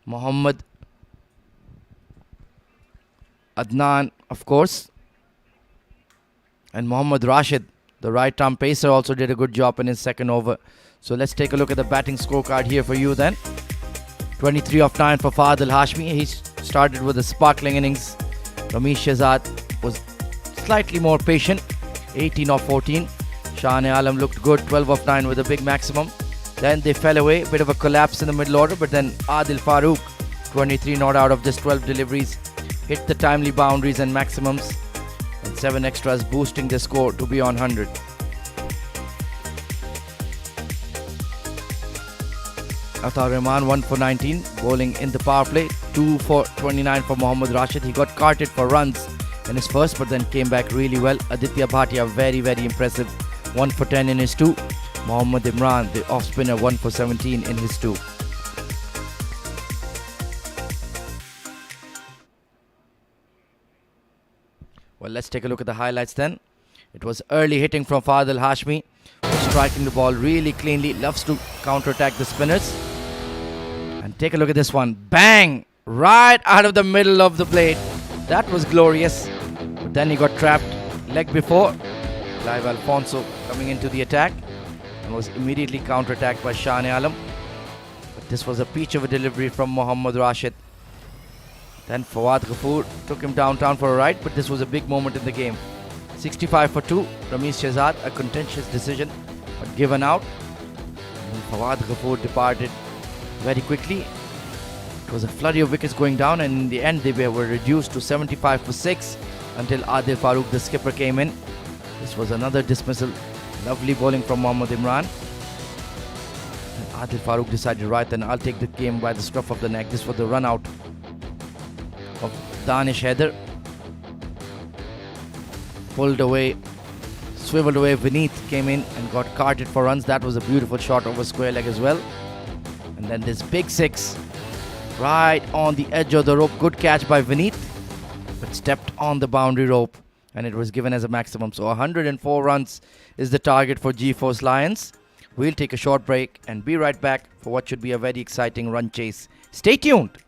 Mohammad Adnan, of course. And Mohammad Rashid, the right arm pacer, also did a good job in his second over. So let's take a look at the batting scorecard here for you then. 23 off 9 for Fahad Al Hashmi. He started with a sparkling innings. Ramesh Shehzad was slightly more patient. 18 off 14. Shah Alam looked good. 12 off 9 with a big maximum. Then they fell away. A bit of a collapse in the middle order. But then Adil Farooq, 23 not out of just 12 deliveries, hit the timely boundaries and maximums. And 7 extras boosting the score to be on 100. Atar Rahman 1 for 19, bowling in the power play. 2 for 29 for Mohammad Rashid. He got carted for runs in his first, but then came back really well. Aditya Bhatia, very, very impressive. 1 for 10 in his 2. Mohammad Imran, the off spinner, 1 for 17 in his 2. Well, let's take a look at the highlights then. It was early hitting from Fahad Al Hashmi, striking the ball really cleanly. Loves to counter-attack the spinners. And take a look at this one. Bang! Right out of the middle of the blade. That was glorious. But then he got trapped leg before. Clive Alfonso coming into the attack and was immediately counter-attacked by Shah Alam. But this was a peach of a delivery from Mohammad Rashid. Then Fawad Ghafoor took him downtown for a ride, but this was a big moment in the game. 65 for 2. Ramesh Shehzad, a contentious decision, but given out. And Fawad Ghafoor departed very quickly. It was a flurry of wickets going down, and in the end they were reduced to 75 for 6 until Adil Farooq, the skipper, came in. This was another dismissal. Lovely bowling from Mohammad Imran. And Adil Farooq decided, right then, I'll take the game by the scruff of the neck. This was the run out of Danish Haider. Pulled away, swiveled away. Vineet came in and got carted for runs. That was a beautiful shot over square leg as well. And then this big 6 right on the edge of the rope. Good catch by Vineet, but stepped on the boundary rope and it was given as a maximum. So 104 runs is the target for G-Force Lions. We'll take a short break and be right back for what should be a very exciting run chase. Stay tuned.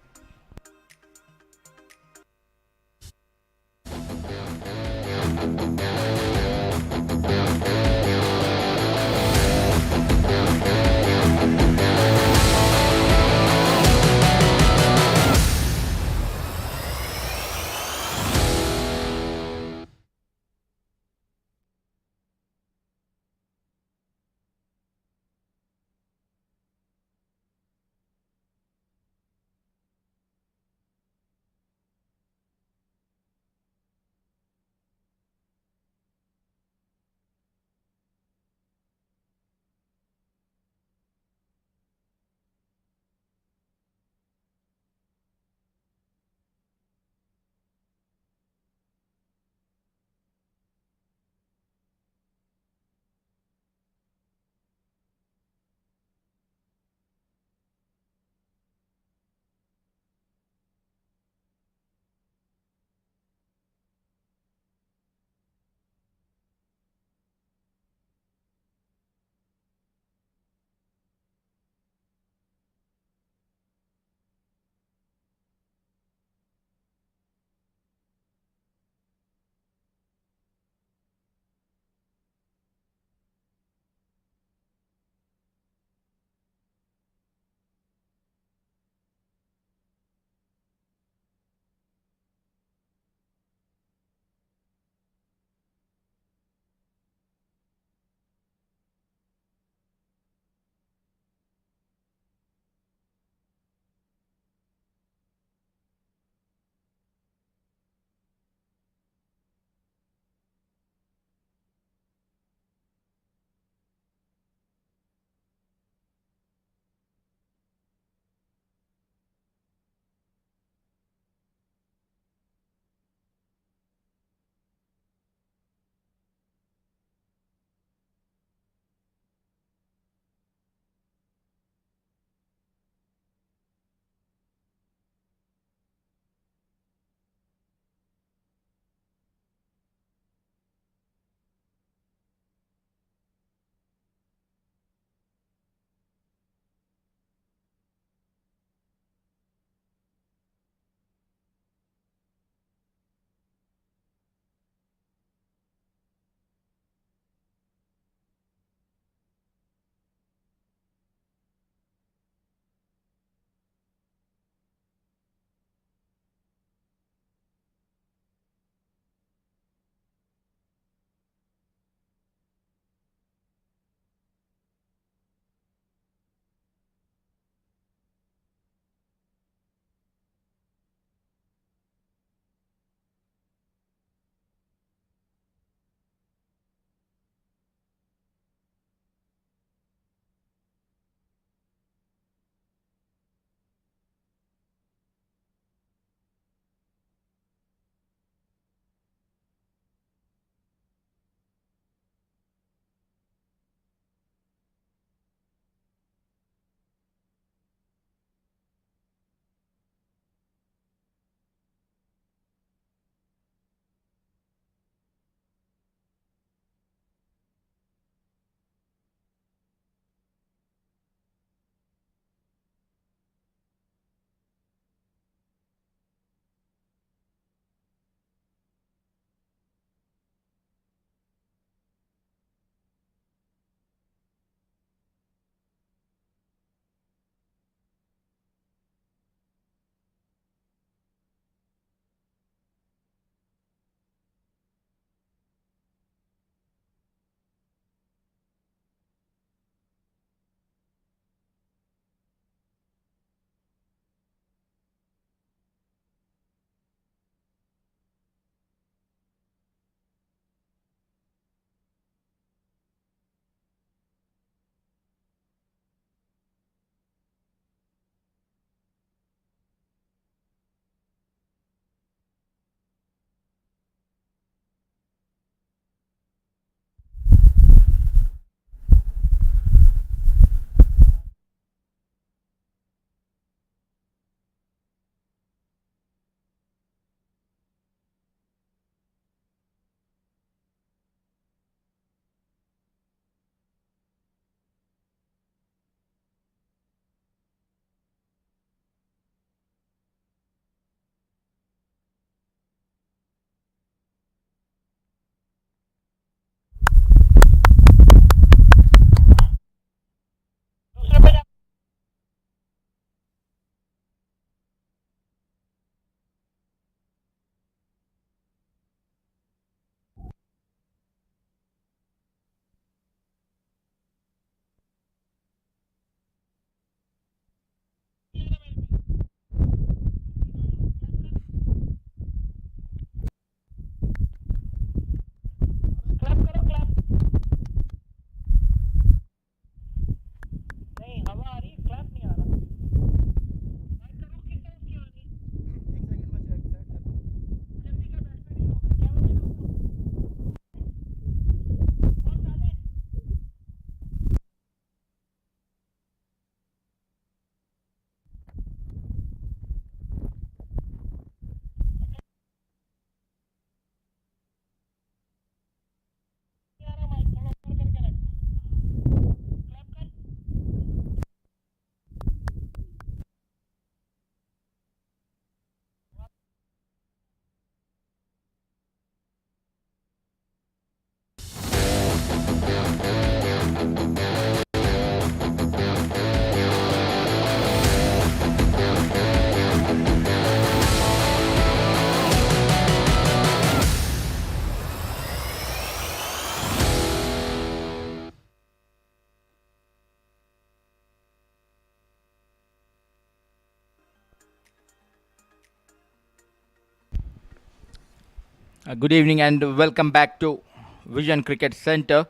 Good evening and welcome back to Vision Cricket Center.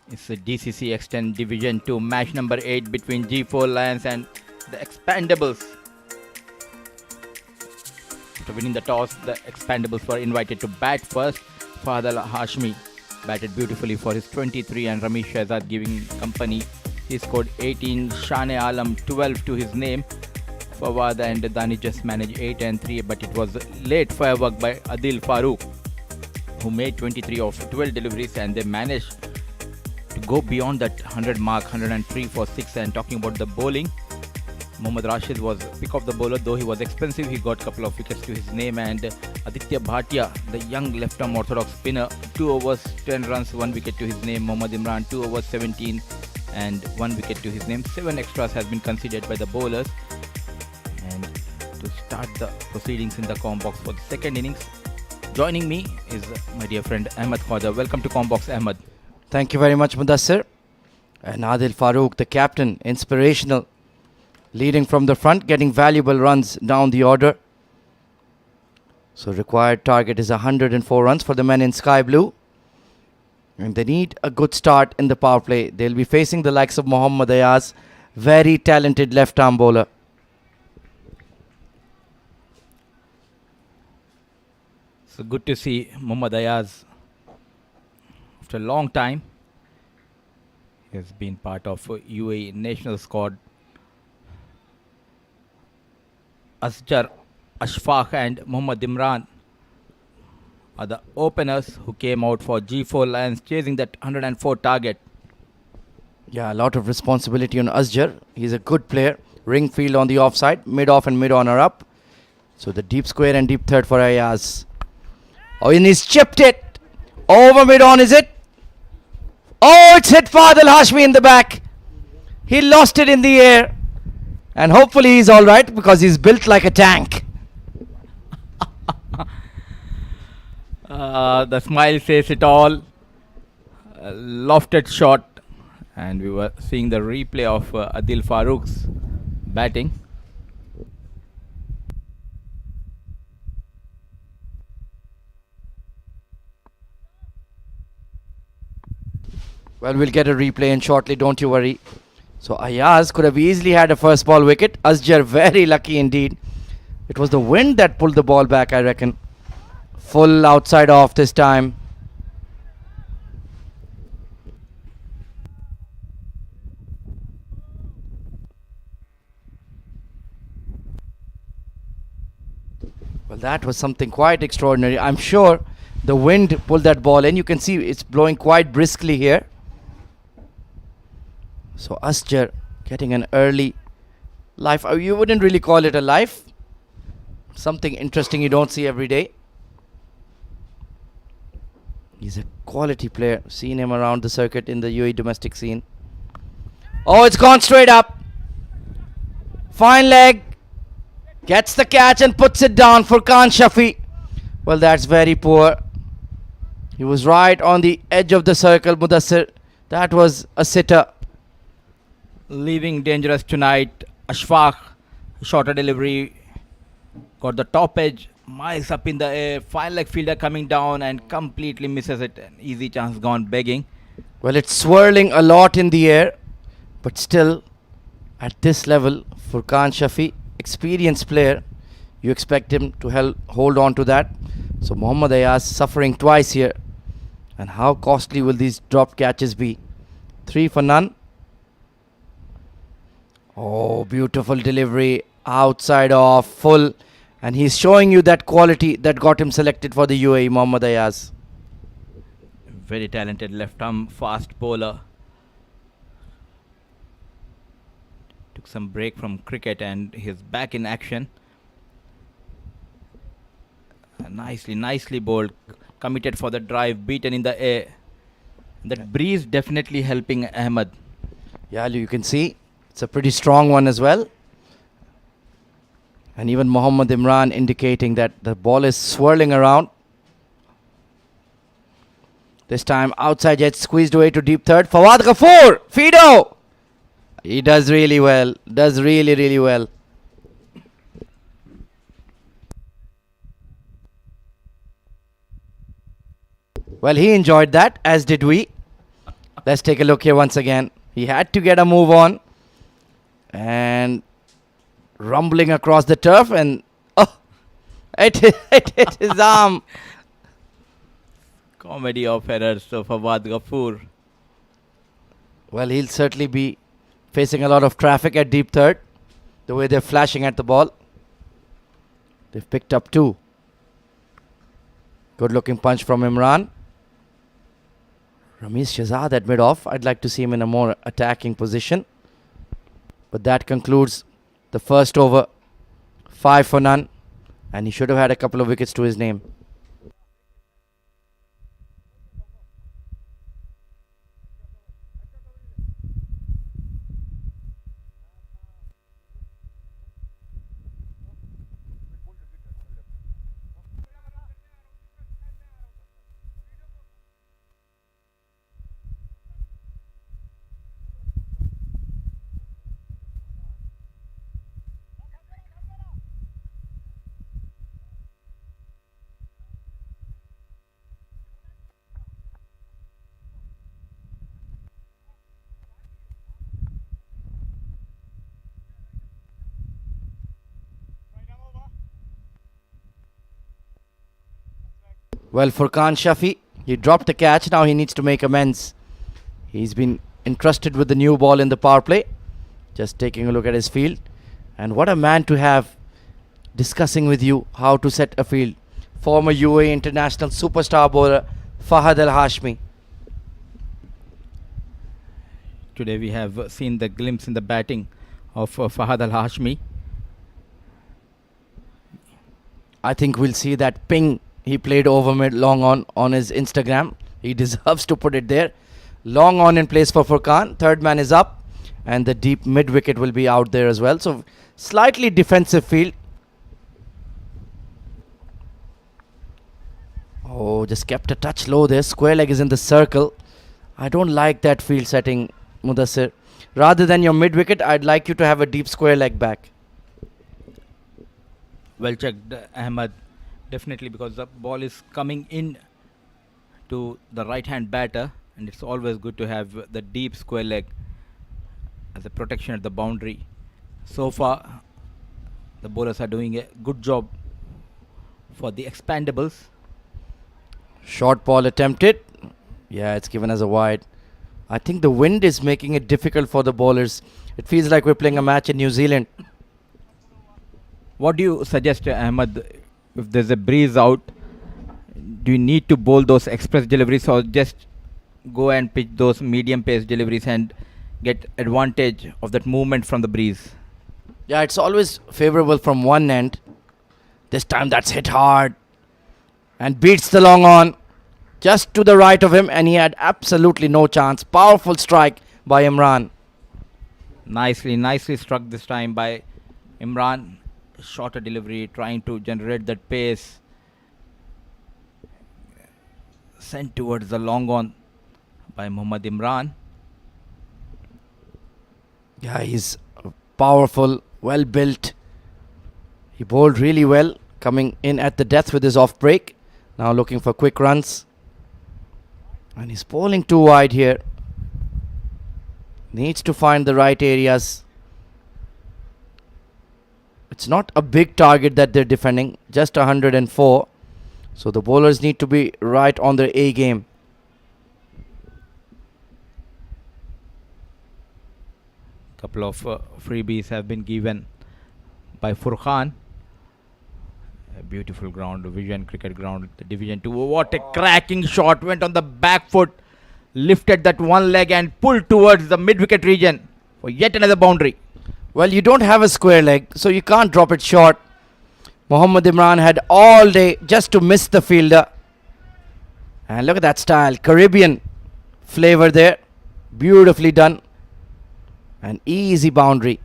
It's the DCC X10 Division 2 match number 8 between G4 Lions and the Expendables. After winning the toss, the Expendables were invited to bat first. Fahad Hashmi batted beautifully for his 23 and Ramesh Shehzad giving company. He scored 18, Shane Alam 12 to his name. Fawad and Dani just managed 8 and 3, but it was late firework by Adil Farooq, who made 23 of 12 deliveries, and they managed to go beyond that 100 mark, 103 for 6. And talking about the bowling, Mohammad Rashid was pick of the bowler, though he was expensive. He got a couple of wickets to his name, and Aditya Bhatia, the young left-arm orthodox spinner, 2 overs, 10 runs, 1 wicket to his name. Mohammad Imran, 2 overs, 17 and 1 wicket to his name. 7 extras has been conceded by the bowlers. And to start the proceedings in the Combox for the second innings, joining me is my dear friend Ahmed Khwaja. Welcome to Combox, Ahmed. Thank you very much, Mudassir. And Adil Farooq, the captain, inspirational, leading from the front, getting valuable runs down the order. So required target is 104 runs for the men in sky blue. And they need a good start in the power play. They'll be facing the likes of Mohammad Ayaz, very talented left-arm bowler. So good to see Mohammad Ayaz after a long time. He has been part of UAE national squad. Asjar, Ashfaq and Mohammad Imran are the openers who came out for G4 Lions chasing that 104 target. Yeah, a lot of responsibility on Asjar. He's a good player. Ring field on the offside. Mid-off and mid-on are up. So the deep square and deep third for Ayaz. Oh, and he's chipped it. Over mid-on, is it? Oh, it's hit Fadil Hashmi in the back. He lost it in the air. And hopefully he's alright because he's built like a tank. The smile says it all. A lofted shot. And we were seeing the replay of Adil Farooq's batting. Well, we'll get a replay in shortly, don't you worry. So Ayaz could have easily had a first ball wicket. Asjar very lucky indeed. It was the wind that pulled the ball back, I reckon. Full outside off this time. Well, that was something quite extraordinary. I'm sure the wind pulled that ball in. You can see it's blowing quite briskly here. So Asjar getting an early life. You wouldn't really call it a life. Something interesting you don't see every day. He's a quality player. Seen him around the circuit in the UAE domestic scene. Oh, it's gone straight up. Fine leg. Gets the catch and puts it down for Khan Shafi. Well, that's very poor. He was right on the edge of the circle, Mudassir. That was a sitter. Leaving dangerous tonight. Ashfaq, shorter delivery, got the top edge, miles up in the air. Fine leg fielder coming down and completely misses it. An easy chance gone begging. Well, it's swirling a lot in the air, but still at this level for Khan Shafi, experienced player, you expect him to hold on to that. So Mohammad Ayaz suffering twice here. And how costly will these dropped catches be? 3 for none. Oh, beautiful delivery. Outside off, full. And he's showing you that quality that got him selected for the UAE, Mohammad Ayaz. Very talented left arm fast bowler. Took some break from cricket and he's back in action. Nicely bowled. Committed for the drive, beaten in the air. That breeze definitely helping Ahmed. Yeah, you can see it's a pretty strong one as well. And even Mohammad Imran indicating that the ball is swirling around. This time outside edge, squeezed away to deep third. Fawad Ghafoor, Fido. He does really well. Does really well. Well, he enjoyed that, as did we. Let's take a look here once again. He had to get a move on. And rumbling across the turf, and it hit his arm. Comedy of errors of Fawad Ghafoor. Well, he'll certainly be facing a lot of traffic at deep third, the way they're flashing at the ball. They've picked up 2. Good looking punch from Imran. Ramiz Shehzad at mid-off. I'd like to see him in a more attacking position. But that concludes the first over. 5 for none. And he should have had a couple of wickets to his name. Well, Furqan Shafi, he dropped a catch. Now he needs to make amends. He's been entrusted with the new ball in the power play. Just taking a look at his field. And what a man to have discussing with you how to set a field. Former UAE international superstar bowler Fahad Al Hashmi. Today we have seen the glimpse in the batting of Fahad Al Hashmi. I think we'll see that ping he played over mid long on his Instagram. He deserves to put it there. Long on in place for Furqan. Third man is up. And the deep mid wicket will be out there as well. So slightly defensive field. Oh, just kept a touch low there. Square leg is in the circle. I don't like that field setting, Mudassir. Rather than your mid wicket, I'd like you to have a deep square leg back. Well checked, Ahmed. Definitely, because the ball is coming in to the right hand batter, and it's always good to have the deep square leg as a protection at the boundary. So far the bowlers are doing a good job for the Expendables. Short ball attempted. Yeah, it's given as a wide. I think the wind is making it difficult for the bowlers. It feels like we're playing a match in New Zealand. What do you suggest, Ahmed? If there's a breeze out, do you need to bowl those express deliveries, or just go and pitch those medium pace deliveries and get advantage of that movement from the breeze? Yeah, it's always favorable from one end. This time that's hit hard and beats the long on just to the right of him, and he had absolutely no chance. Powerful strike by Imran. Nicely struck this time by Imran. Shorter delivery, trying to generate that pace. Sent towards the long on by Mohammad Imran. Yeah, he's powerful, well built. He bowled really well, coming in at the death with his off break. Now looking for quick runs. And he's bowling too wide here. Needs to find the right areas. It's not a big target that they're defending, just 104. So the bowlers need to be right on their A game. Couple of freebies have been given by Furqan. A beautiful ground, Vision Cricket Ground, the Division 2. What a cracking shot, went on the back foot, lifted that one leg and pulled towards the mid-wicket region for yet another boundary. Well, you don't have a square leg, so you can't drop it short. Mohammad Imran had all day just to miss the fielder. And look at that style, Caribbean flavor there. Beautifully done. An easy boundary.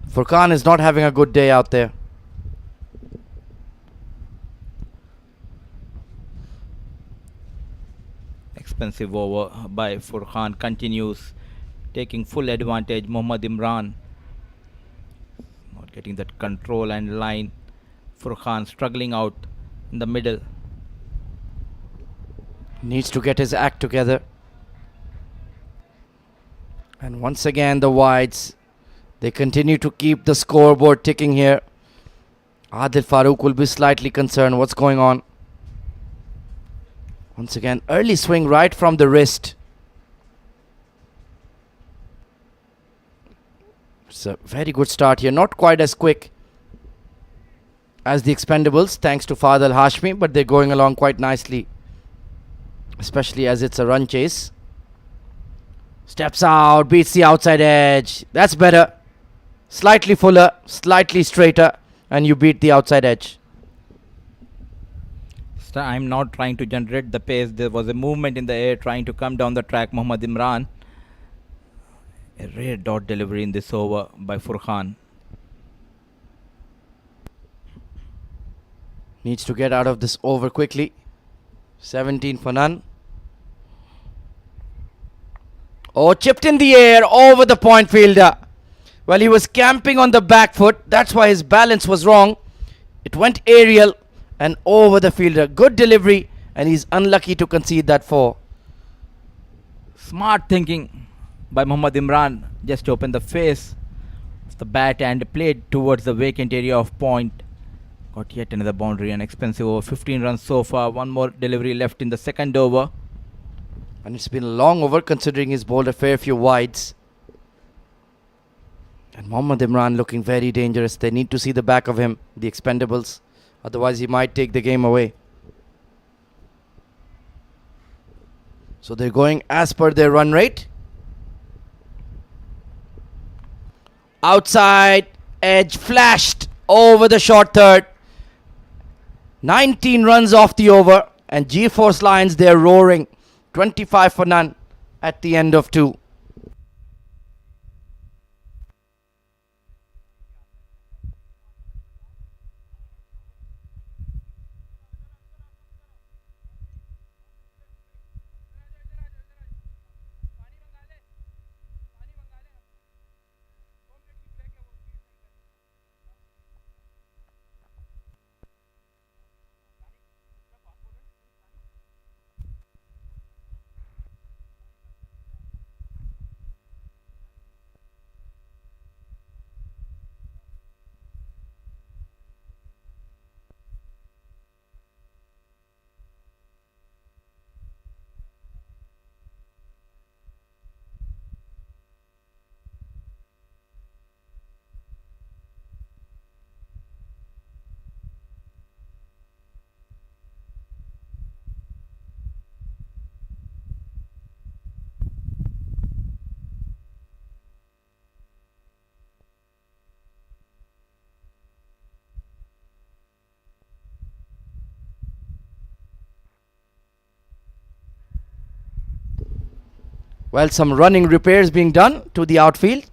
Furqan is not having a good day out there. Expensive over by Furqan continues, taking full advantage. Mohammad Imran not getting that control and line. Furqan struggling out in the middle. Needs to get his act together. And once again the wides. They continue to keep the scoreboard ticking here. Adil Farooq will be slightly concerned. What's going on? Once again, early swing right from the wrist. It's a very good start here. Not quite as quick as the Expendables, thanks to Fadil Hashmi, but they're going along quite nicely, especially as it's a run chase. Steps out, beats the outside edge. That's better. Slightly fuller, slightly straighter, and you beat the outside edge. I'm not trying to generate the pace. There was a movement in the air trying to come down the track. Mohammad Imran. A rare dot delivery in this over by Furqan. Needs to get out of this over quickly. 17 for none. Oh, chipped in the air over the point fielder. Well, he was camping on the back foot. That's why his balance was wrong. It went aerial and over the fielder. Good delivery, and he's unlucky to concede that 4. Smart thinking by Mohammad Imran. Just opened the face of the bat and played towards the vacant area of point. Got yet another boundary, an expensive over. 15 runs so far. One more delivery left in the second over. And it's been a long over considering he's bowled a fair few wides. And Mohammad Imran looking very dangerous. They need to see the back of him, the Expendables. Otherwise, he might take the game away. So they're going as per their run rate. Outside edge flashed over the short third. 19 runs off the over. And G-Force Lions, they're roaring. 25 for none at the end of 2. Well, some running repairs being done to the outfield.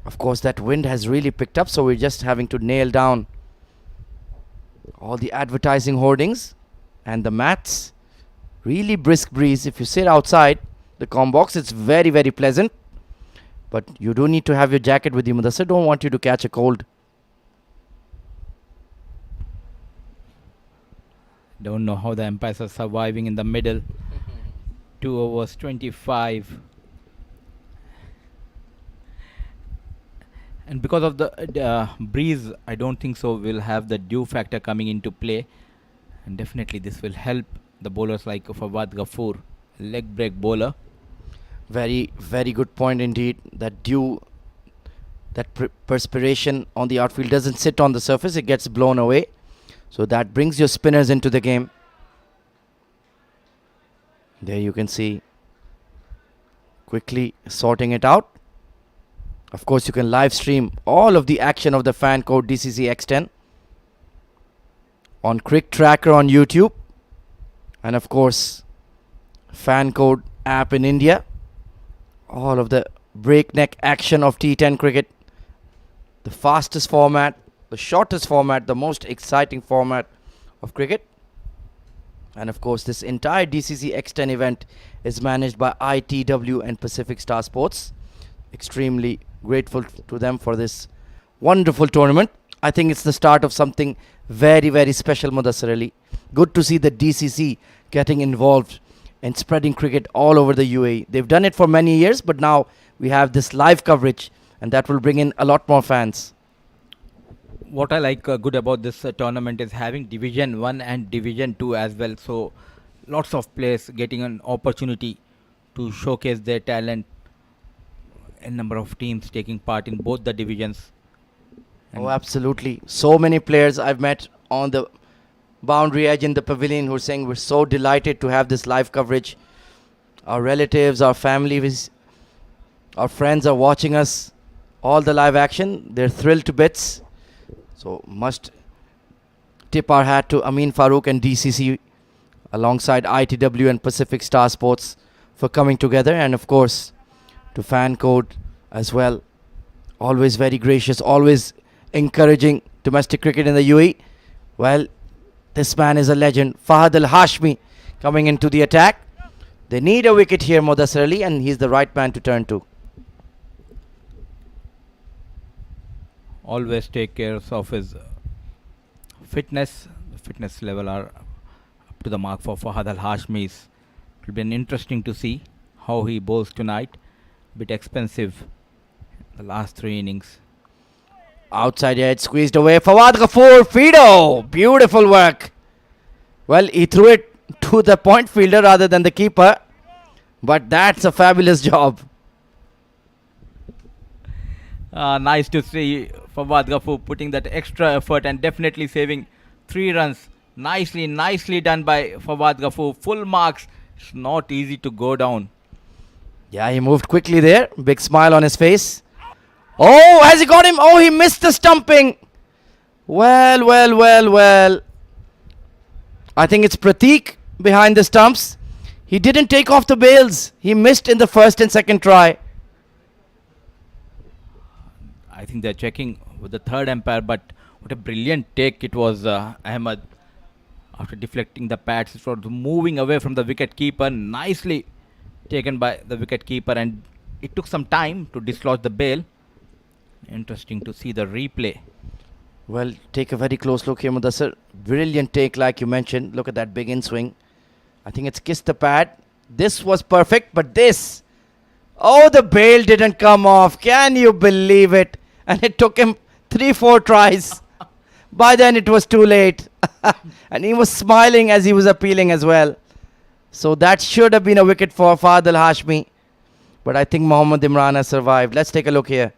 Of course, that wind has really picked up, so we're just having to nail down all the advertising hoardings and the mats. Really brisk breeze. If you sit outside the comm box, it's very, very pleasant. But you do need to have your jacket with you, Mudassir. Don't want you to catch a cold. Don't know how the umpires are surviving in the middle. 2 overs, 25. And because of the breeze, I don't think so we'll have the dew factor coming into play. And definitely this will help the bowlers like Fawad Ghafoor, leg break bowler. Very, very good point indeed. That dew, that perspiration on the outfield doesn't sit on the surface. It gets blown away. So that brings your spinners into the game. There you can see quickly sorting it out. Of course, you can live stream all of the action of the fan code DCC X10 on CricTracker on YouTube. And of course, fan code app in India. All of the breakneck action of T10 cricket. The fastest format, the shortest format, the most exciting format of cricket. And of course, this entire DCC X10 event is managed by ITW and Pacific Star Sports. Extremely grateful to them for this wonderful tournament. I think it's the start of something very, very special, Mudassir Ali. Good to see the DCC getting involved and spreading cricket all over the UAE. They've done it for many years, but now we have this live coverage, and that will bring in a lot more fans. What I like good about this tournament is having Division 1 and Division 2 as well. So lots of players getting an opportunity to showcase their talent. A number of teams taking part in both the divisions. Oh, absolutely. So many players I've met on the boundary edge in the pavilion who are saying we're so delighted to have this live coverage. Our relatives, our families, our friends are watching us, all the live action. They're thrilled to bits. So must tip our hat to Amin Farooq and DCC alongside ITW and Pacific Star Sports for coming together, and of course to Fan Code as well. Always very gracious, always encouraging domestic cricket in the UAE. Well, this man is a legend. Fahad Al-Hashmi coming into the attack. They need a wicket here, Mudassir Ali, and he's the right man to turn to. Always take care of his fitness. The fitness level are up to the mark for Fahad Al-Hashmi. It will be interesting to see how he bowls tonight. Bit expensive the last 3 innings. Outside edge, squeezed away. Fawad Ghafoor, Fido. Beautiful work. Well, he threw it to the point fielder rather than the keeper. But that's a fabulous job. Nice to see Fawad Ghafoor putting that extra effort and definitely saving 3 runs. Nicely done by Fawad Ghafoor. Full marks. It's not easy to go down. Yeah, he moved quickly there. Big smile on his face. Oh, has he got him? Oh, he missed the stumping. Well. I think it's Prateek behind the stumps. He didn't take off the bails. He missed in the first and second try. I think they're checking with the third umpire, but what a brilliant take it was, Ahmed. After deflecting the pads, it was moving away from the wicket keeper. Nicely taken by the wicket keeper, and it took some time to dislodge the bail. Interesting to see the replay. Well, take a very close look here, Mudassir. Brilliant take, like you mentioned. Look at that big in swing. I think it's kissed the pad. This was perfect, but this. Oh, the bail didn't come off. Can you believe it? And it took him 3-4 tries. By then it was too late. And he was smiling as he was appealing as well. So that should have been a wicket for Fahad Al-Hashmi. But I think Mohammad Imran has survived. Let's take a look here.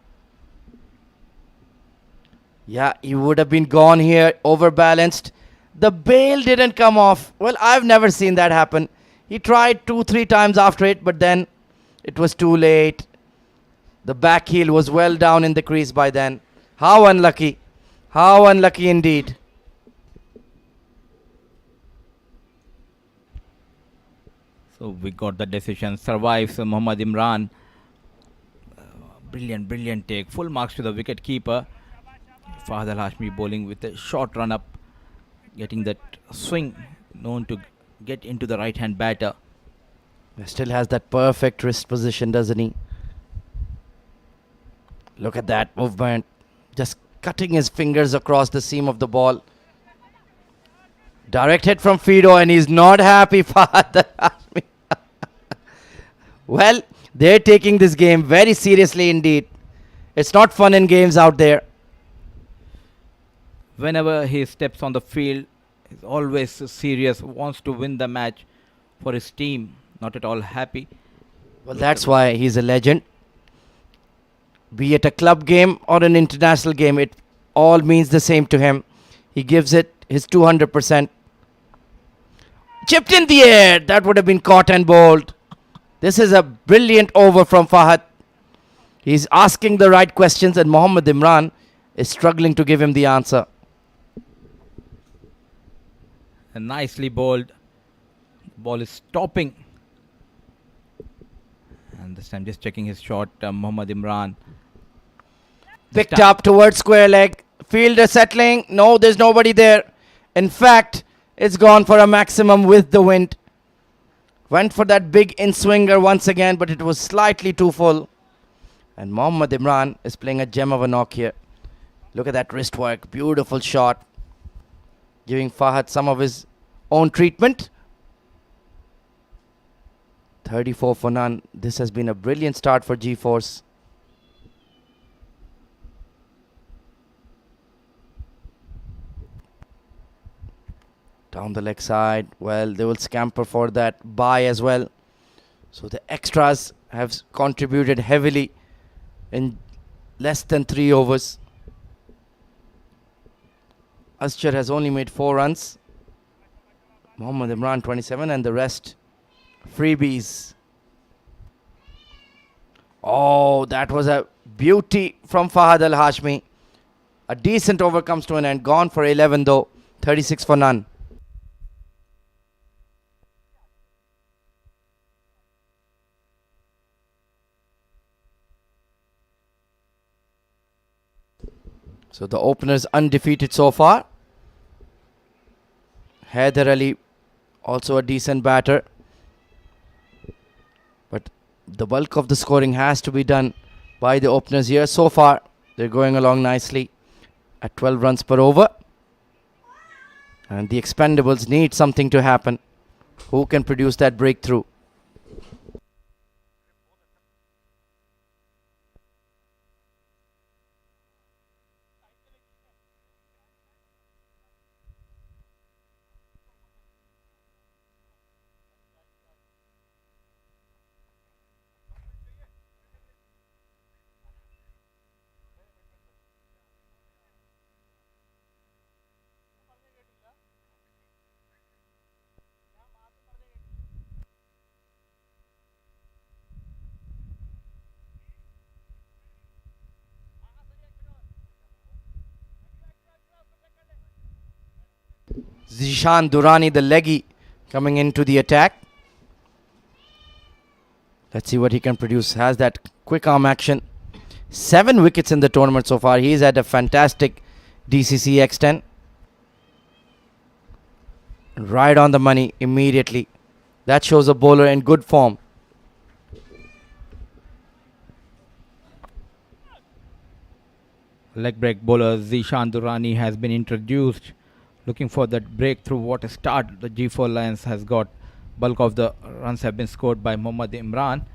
Yeah, he would have been gone here, overbalanced. The bail didn't come off. Well, I've never seen that happen. He tried 2-3 times after it, but then it was too late. The back heel was well down in the crease by then. How unlucky. How unlucky indeed. So we got the decision. Survives Mohammad Imran. Brilliant take. Full marks to the wicket keeper. Fahad Al-Hashmi bowling with a short run up, getting that swing known to get into the right hand batter. Still has that perfect wrist position, doesn't he? Look at that movement. Just cutting his fingers across the seam of the ball. Direct hit from Fido, and he's not happy, Fahad Al-Hashmi. Well, they're taking this game very seriously indeed. It's not fun in games out there. Whenever he steps on the field, he's always serious, wants to win the match for his team, not at all happy. Well, that's why he's a legend. Be it a club game or an international game, it all means the same to him. He gives it his 200%. Chipped in the air. That would have been caught and bowled. This is a brilliant over from Fahad. He's asking the right questions, and Mohammad Imran is struggling to give him the answer. And nicely bowled. Ball is stopping. And this time just checking his shot, Mohammad Imran. Picked up towards square leg. Fielder settling. No, there's nobody there. In fact, it's gone for a maximum with the wind. Went for that big in-swinger once again, but it was slightly too full. And Mohammad Imran is playing a gem of a knock here. Look at that wrist work. Beautiful shot. Giving Fahad some of his own treatment. 34 for none. This has been a brilliant start for G-Force. Down the leg side. Well, they will scamper for that bye as well. So the extras have contributed heavily in less than 3 overs. Asghar has only made 4 runs. Mohammad Imran 27 and the rest freebies. Oh, that was a beauty from Fahad Al Hashmi. A decent over comes to an end. Gone for 11 though. 36 for none. So the openers undefeated so far. Haider Ali also a decent batter. But the bulk of the scoring has to be done by the openers here. So far, they're going along nicely at 12 runs per over. And the Expendables need something to happen. Who can produce that breakthrough? Zishan Durrani, the leggy, coming into the attack. Let's see what he can produce. Has that quick arm action. 7 wickets in the tournament so far. He's had a fantastic DCC X10. Right on the money immediately. That shows a bowler in good form. Leg break bowler Zishan Durrani has been introduced. Looking for that breakthrough. What a start the G4 Lions has got. Bulk of the runs have been scored by Mohammad Imran.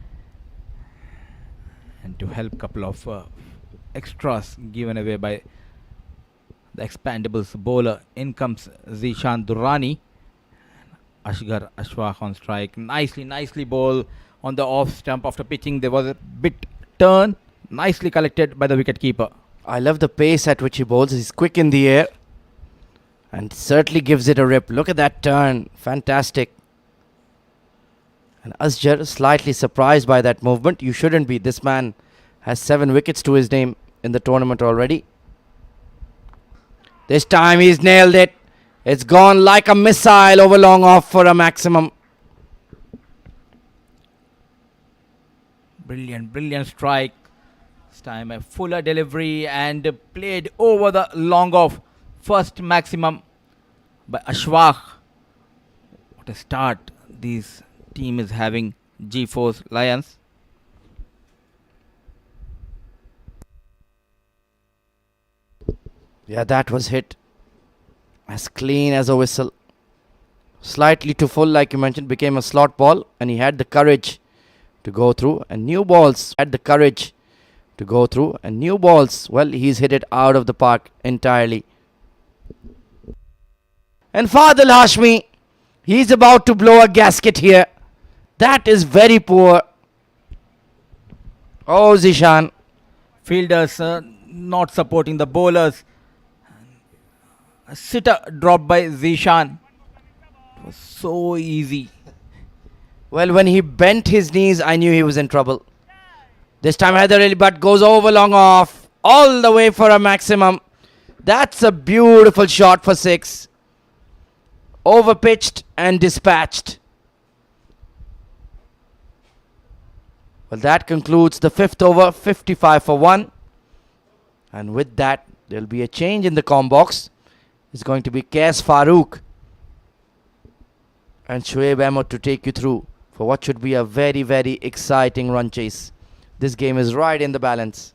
And to help, couple of extras given away by the Expendables bowler. In comes Zishan Durrani. Asghar Ashfaq on strike. Nicely bowled on the off stump after pitching. There was a bit turn. Nicely collected by the wicketkeeper. I love the pace at which he bowls. He's quick in the air. And certainly gives it a rip. Look at that turn. Fantastic. And Asghar slightly surprised by that movement. You shouldn't be. This man has 7 wickets to his name in the tournament already. This time he's nailed it. It's gone like a missile over long off for a maximum. Brilliant strike. This time a fuller delivery and played over the long off. First maximum by Ashfaq. What a start this team is having, G4 Lions. Yeah, that was hit as clean as a whistle. Slightly too full, like you mentioned, became a slot ball, and he had the courage to go through. And new balls had the courage to go through. And new balls, well, he's hit it out of the park entirely. And Fadil Hashmi, he's about to blow a gasket here. That is very poor. Oh, Zishan. Fielders not supporting the bowlers. A sitter dropped by Zishan. It was so easy. Well, when he bent his knees, I knew he was in trouble. This time Haider Ali but goes over long off. All the way for a maximum. That's a beautiful shot for 6. Overpitched and dispatched. Well, that concludes the 5th over, 55 for 1. And with that, there will be a change in the com box. It's going to be Qais Farooq and Shoaib Ahmed to take you through for what should be a very, very exciting run chase. This game is right in the balance.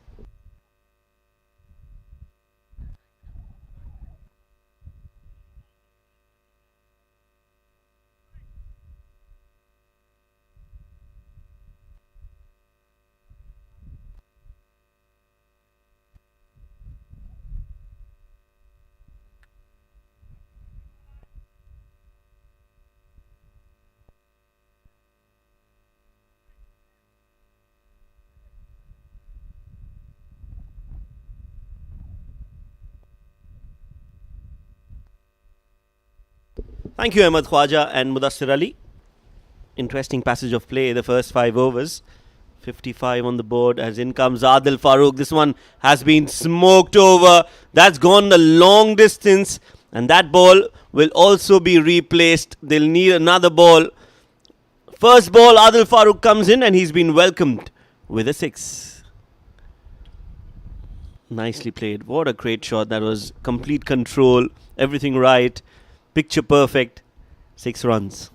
Thank you, Ahmed Khwaja and Mudassir Ali. Interesting passage of play, the first 5 overs. 55 on the board as in comes Adil Farooq. This one has been smoked over. That's gone a long distance, and that ball will also be replaced. They'll need another ball. First ball, Adil Farooq comes in and he's been welcomed with a 6. Nicely played. What a great shot. That was complete control. Everything right. Picture perfect. 6 runs.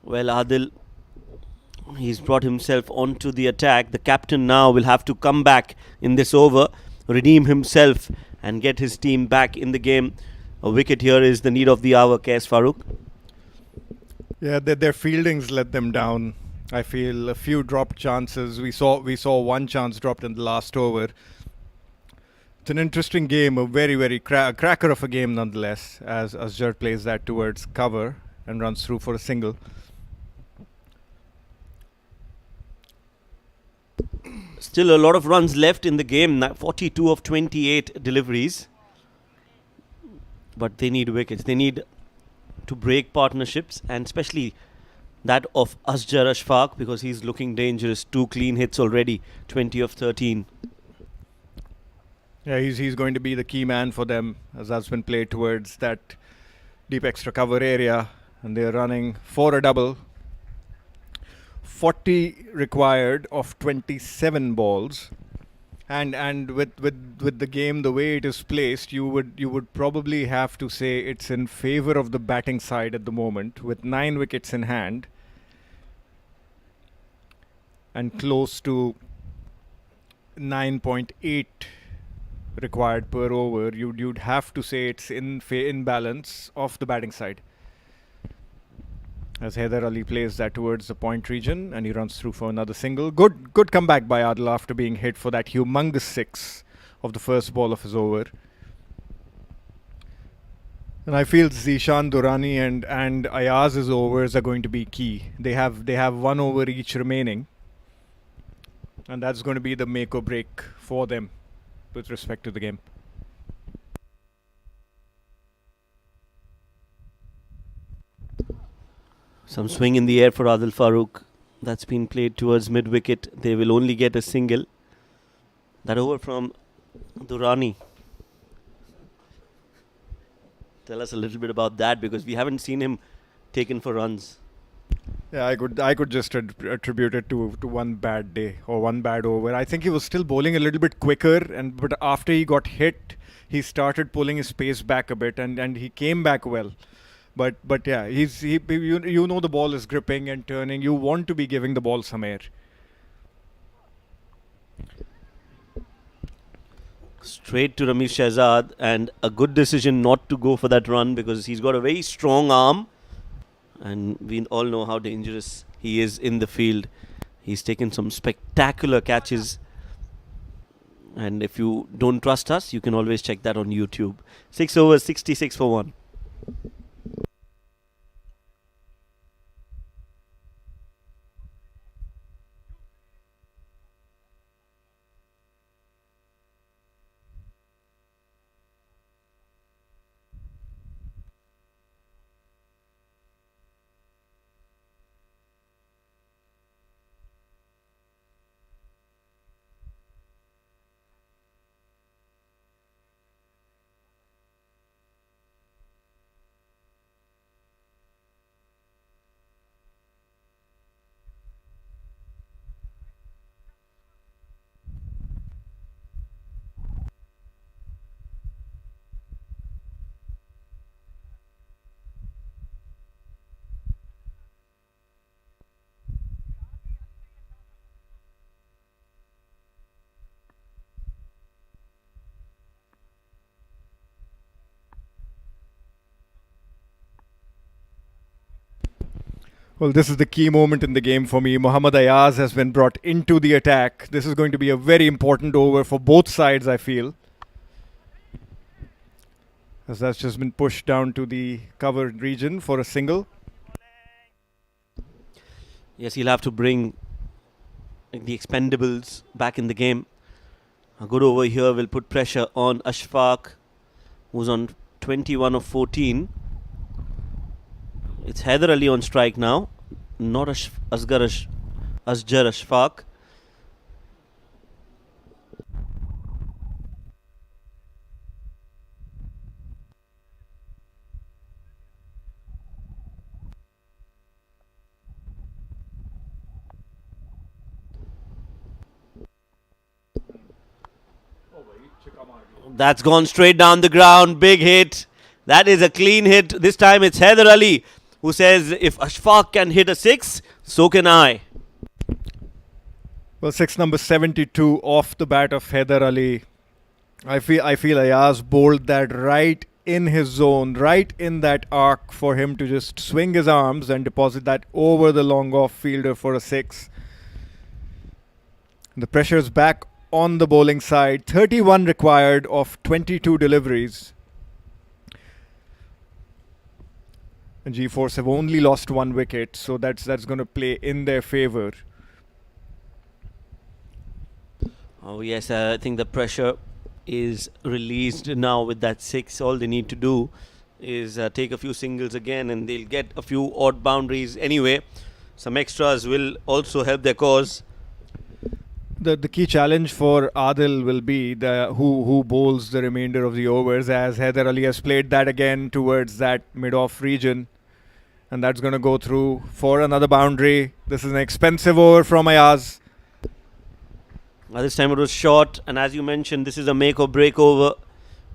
Well, Adil, he's brought himself onto the attack. The captain now will have to come back in this over, redeem himself and get his team back in the game. A wicket here is the need of the hour, KS Farooq. Yeah, their fieldings let them down. I feel a few dropped chances. We saw one chance dropped in the last over. It's an interesting game, a very cracker of a game nonetheless, as Asjar plays that towards cover and runs through for a single. Still a lot of runs left in the game. 42 of 28 deliveries. But they need wickets. They need to break partnerships, and especially that of Asjar Ashfaq, because he's looking dangerous. 2 clean hits already. 20 of 13. Yeah, he's going to be the key man for them, as that's been played towards that deep extra cover area, and they're running for a double. 40 required of 27 balls, and with the game the way it is placed, you would probably have to say it's in favor of the batting side at the moment, with 9 wickets in hand and close to 9.8 required per over. You'd have to say it's in balance of the batting side, as Haider Ali plays that towards the point region and he runs through for another single. Good comeback by Adil after being hit for that humongous 6 of the first ball of his over. And I feel Zishan Durrani and Ayaz's overs are going to be key. They have 1 over each remaining, and that's going to be the make or break for them with respect to the game. Some swing in the air for Adil Farooq. That's been played towards mid-wicket. They will only get a single. That over from Durrani. Tell us a little bit about that, because we haven't seen him taken for runs. Yeah, I could just attribute it to one bad day or one bad over. I think he was still bowling a little bit quicker, but after he got hit, he started pulling his pace back a bit, and he came back well. But yeah, you know the ball is gripping and turning. You want to be giving the ball some air. Straight to Ramesh Shehzad, and a good decision not to go for that run, because he's got a very strong arm, and we all know how dangerous he is in the field. He's taken some spectacular catches, and if you don't trust us, you can always check that on YouTube. 6 overs, 66 for 1. Well, this is the key moment in the game for me. Mohammad Ayaz has been brought into the attack. This is going to be a very important over for both sides, I feel. as that's just been pushed down to the covered region for a single. Yes, he'll have to bring the Expendables back in the game. A good over here will put pressure on Ashfaq, who's on 21 of 14. It's Haider Ali on strike now, not Asghar Ashfaq. That's gone straight down the ground. Big hit. That is a clean hit. This time it's Haider Ali who says, if Ashfaq can hit a 6, so can I. Well, 6 number 72 off the bat of Haider Ali. I feel Ayaz bowled that right in his zone, right in that arc for him to just swing his arms and deposit that over the long off fielder for a 6. The pressure's back on the bowling side. 31 required of 22 deliveries. And G-Force have only lost 1 wicket, so that's going to play in their favour. Oh yes, I think the pressure is released now with that 6. All they need to do is take a few singles again and they'll get a few odd boundaries anyway. Some extras will also help their cause. The key challenge for Adil will be who bowls the remainder of the overs, as Haider Ali has played that again towards that mid-off region. And that's going to go through for another boundary. This is an expensive over from Ayaz. This time it was short, and as you mentioned, this is a make or break over.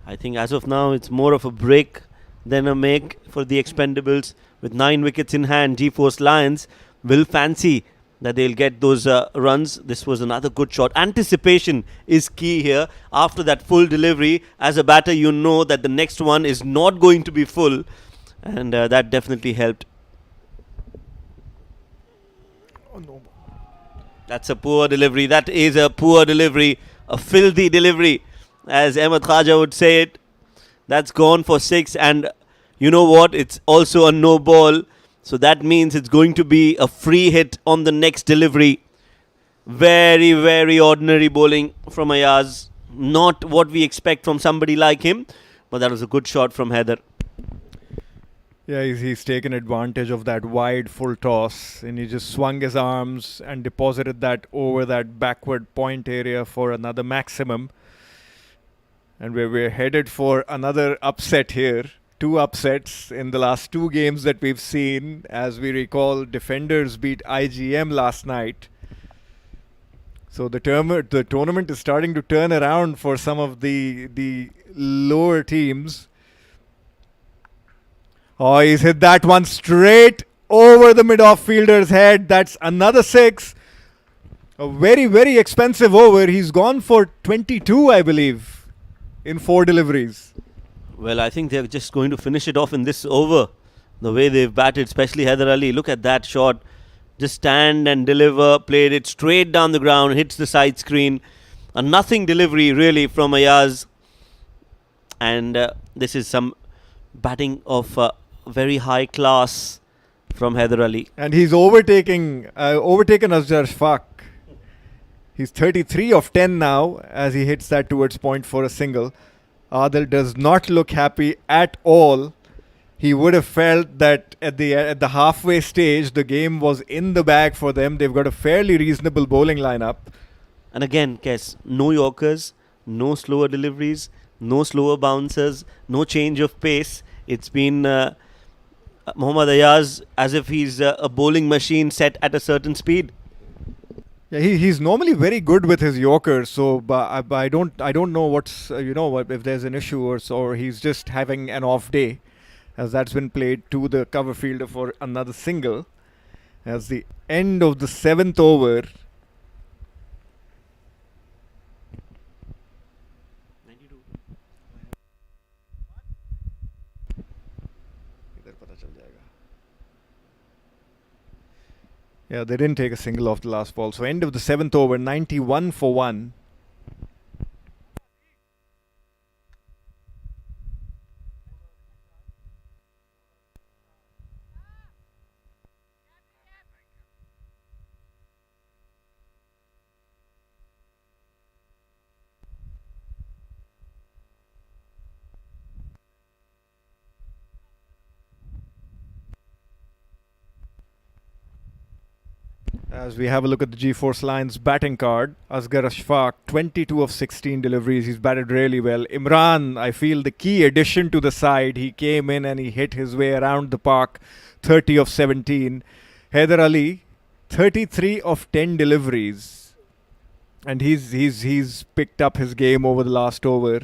I think as of now it's more of a break than a make for the Expendables. With 9 wickets in hand, G-Force Lions will fancy that they'll get those runs. This was another good shot. Anticipation is key here. After that full delivery, as a batter, you know that the next one is not going to be full, and that definitely helped. Oh no. That's a poor delivery. That is a poor delivery. A filthy delivery, as Ahmed Khaja would say it. That's gone for 6, and you know what? It's also a no ball. So that means it's going to be a free hit on the next delivery. Very, very ordinary bowling from Ayaz. Not what we expect from somebody like him. But that was a good shot from Haider. Yeah, he's taken advantage of that wide full toss, and he just swung his arms and deposited that over that backward point area for another maximum. And we're headed for another upset here. 2 upsets in the last 2 games that we've seen. As we recall, Defenders beat IGM last night. So the tournament is starting to turn around for some of the lower teams. Oh, he's hit that one straight over the mid-off fielder's head. That's another 6. A very, very expensive over. He's gone for 22, I believe, in 4 deliveries. Well, I think they're just going to finish it off in this over. The way they've batted, especially Haider Ali. Look at that shot. Just stand and deliver. Played it straight down the ground. Hits the side screen. A nothing delivery really from Ayaz. And this is some batting of very high class from Haider Ali. And he's overtaken Asghar Ashfaq. He's 33 of 10 now as he hits that towards point for a single. Adil does not look happy at all. He would have felt that at the halfway stage, the game was in the bag for them. They've got a fairly reasonable bowling lineup. And again, Kes, no Yorkers, no slower deliveries, no slower bouncers, no change of pace. It's been Mohammad Ayaz as if he's a bowling machine set at a certain speed. Yeah, he's normally very good with his Yorkers, so but I don't know what's if there's an issue or he's just having an off day, as that's been played to the cover fielder for another single. As the end of the 7th over. Yeah, they didn't take a single off the last ball. So end of the 7th over, 91 for 1. As we have a look at the G-Force Lions batting card, Asghar Ashfaq, 22 of 16 deliveries. He's batted really well. Imran, I feel the key addition to the side. He came in and he hit his way around the park, 30 of 17. Haider Ali, 33 of 10 deliveries. And he's picked up his game over the last over.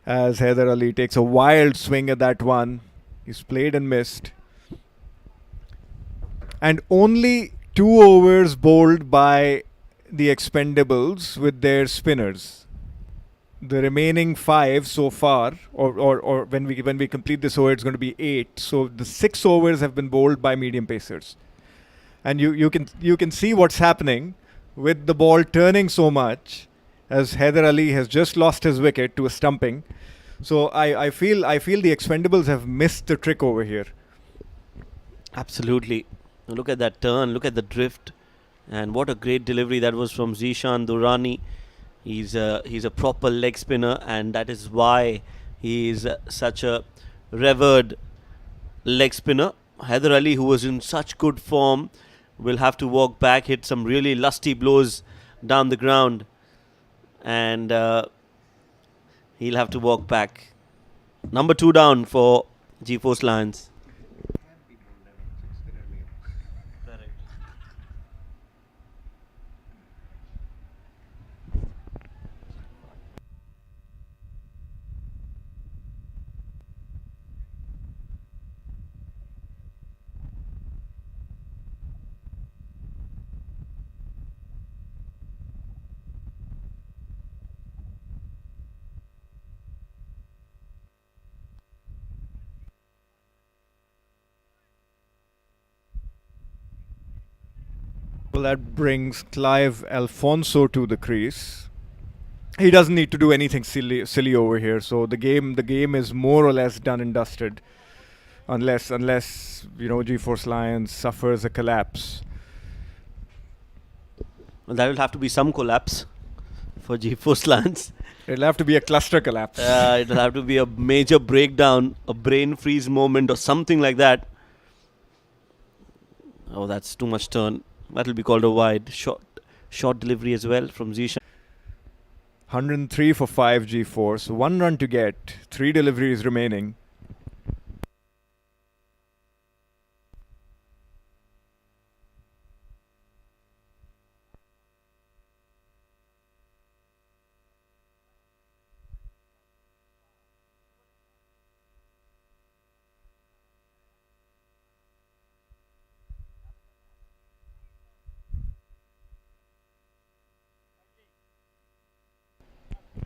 As Haider Ali takes a wild swing at that one. He's played and missed. And only 2 overs bowled by the Expendables with their spinners. The remaining 5 so far, or when we complete this over, it's going to be 8. So the 6 overs have been bowled by medium pacers, and you can see what's happening with the ball turning so much, as Haider Ali has just lost his wicket to a stumping. So I feel the Expendables have missed the trick over here. Absolutely. Look at that turn, look at the drift, and what a great delivery that was from Zishan Durrani. He's a proper leg spinner, and that is why he is such a revered leg spinner. Haider Ali, who was in such good form, will have to walk back, hit some really lusty blows down the ground, and he'll have to walk back. Number 2 down for G-Force Lions. Well, that brings Clive Alfonso to the crease. He doesn't need to do anything silly over here. So the game is more or less done and dusted, unless G-Force Lions suffers a collapse. Well, that will have to be some collapse for G-Force Lions. It'll have to be a cluster collapse. It'll have to be a major breakdown, a brain freeze moment, or something like that. Oh, that's too much turn. That'll be called a wide. Short delivery as well from Zishan. 103 for 5 G-Force. 1 run to get. 3 deliveries remaining.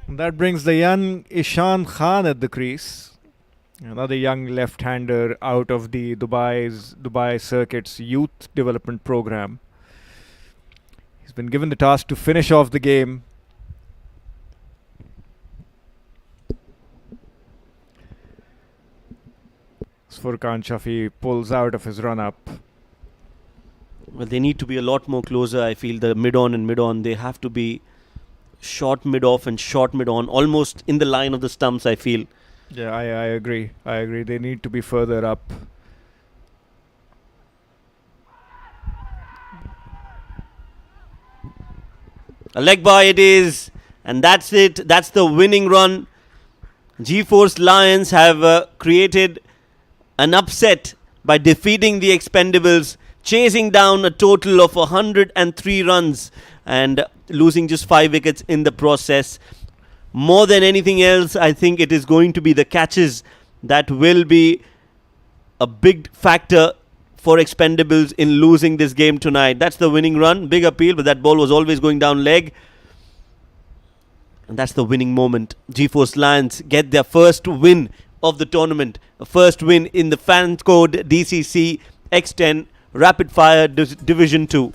That brings the young Ishan Khan at the crease. Another young left-hander out of the Dubai Circuit's youth development program. He's been given the task to finish off the game. Furkan Shafi pulls out of his run-up. Well, they need to be a lot more closer. I feel the mid-on and mid-on, they have to be short mid-off and short mid-on, almost in the line of the stumps, I feel. Yeah, I agree. They need to be further up. A leg by it is, and that's it. That's the winning run. G-Force Lions have created an upset by defeating the Expendables, chasing down a total of 103 runs and losing just 5 wickets in the process. More than anything else, I think it is going to be the catches that will be a big factor for Expendables in losing this game tonight. That's the winning run. Big appeal, but that ball was always going down leg. And that's the winning moment. G-Force Lions get their first win of the tournament. A first win in the fan code DCC X10 Rapid Fire Division 2.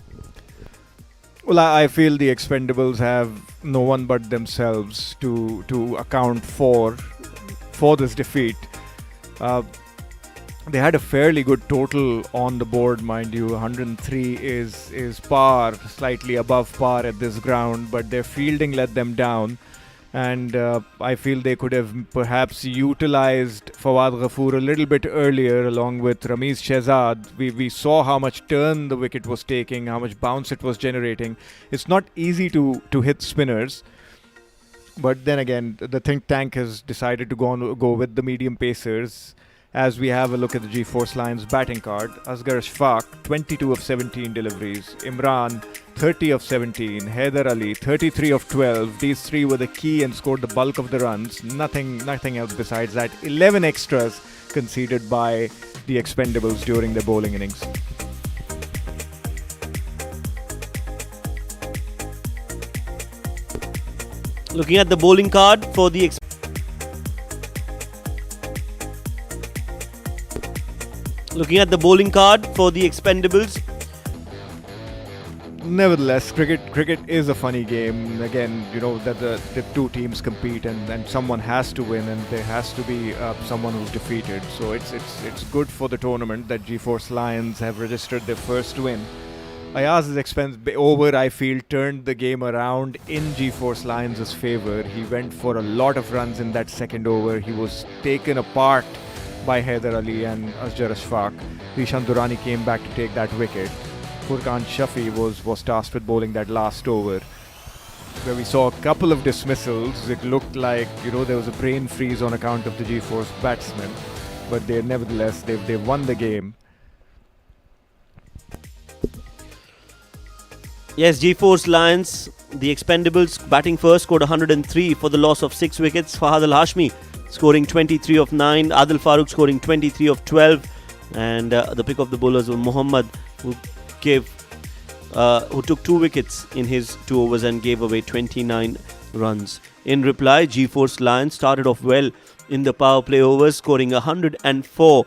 Well, I feel the Expendables have no one but themselves to account for this defeat. They had a fairly good total on the board, mind you. 103 is par, slightly above par at this ground, but their fielding let them down. And I feel they could have perhaps utilized Fawad Ghafoor a little bit earlier along with Ramiz Shehzad. We saw how much turn the wicket was taking, how much bounce it was generating. It's not easy to hit spinners. But then again, the think tank has decided to go with the medium pacers. As we have a look at the G-Force Lions batting card, Asghar Ashfaq, 22 of 17 deliveries. Imran, 30 of 17. Haider Ali, 33 of 12. These three were the key and scored the bulk of the runs. Nothing else besides that. 11 extras conceded by the Expendables during their bowling innings. Looking at the bowling card for the Expendables. Nevertheless, cricket is a funny game. Again, you know that the two teams compete and someone has to win and there has to be someone who's defeated. So it's good for the tournament that G-Force Lions have registered their first win. Ayaz's over, I feel, turned the game around in G-Force Lions' favour. He went for a lot of runs in that second over. He was taken apart by Haider Ali and Asghar Ashfaq. Rishan Durrani came back to take that wicket. Furqan Shafi was tasked with bowling that last over, where we saw a couple of dismissals. It looked like, you know, there was a brain freeze on account of the G-Force batsmen, but nevertheless they've won the game. Yes, G-Force Lions, the Expendables batting first, scored 103 for the loss of 6 wickets. Fahad Al-Hashmi scoring 23 of 9. Adil Farooq scoring 23 of 12. And the pick of the bowlers was Muhammad, who took 2 wickets in his 2 overs and gave away 29 runs. In reply, G-Force Lions started off well in the power play overs, scoring 104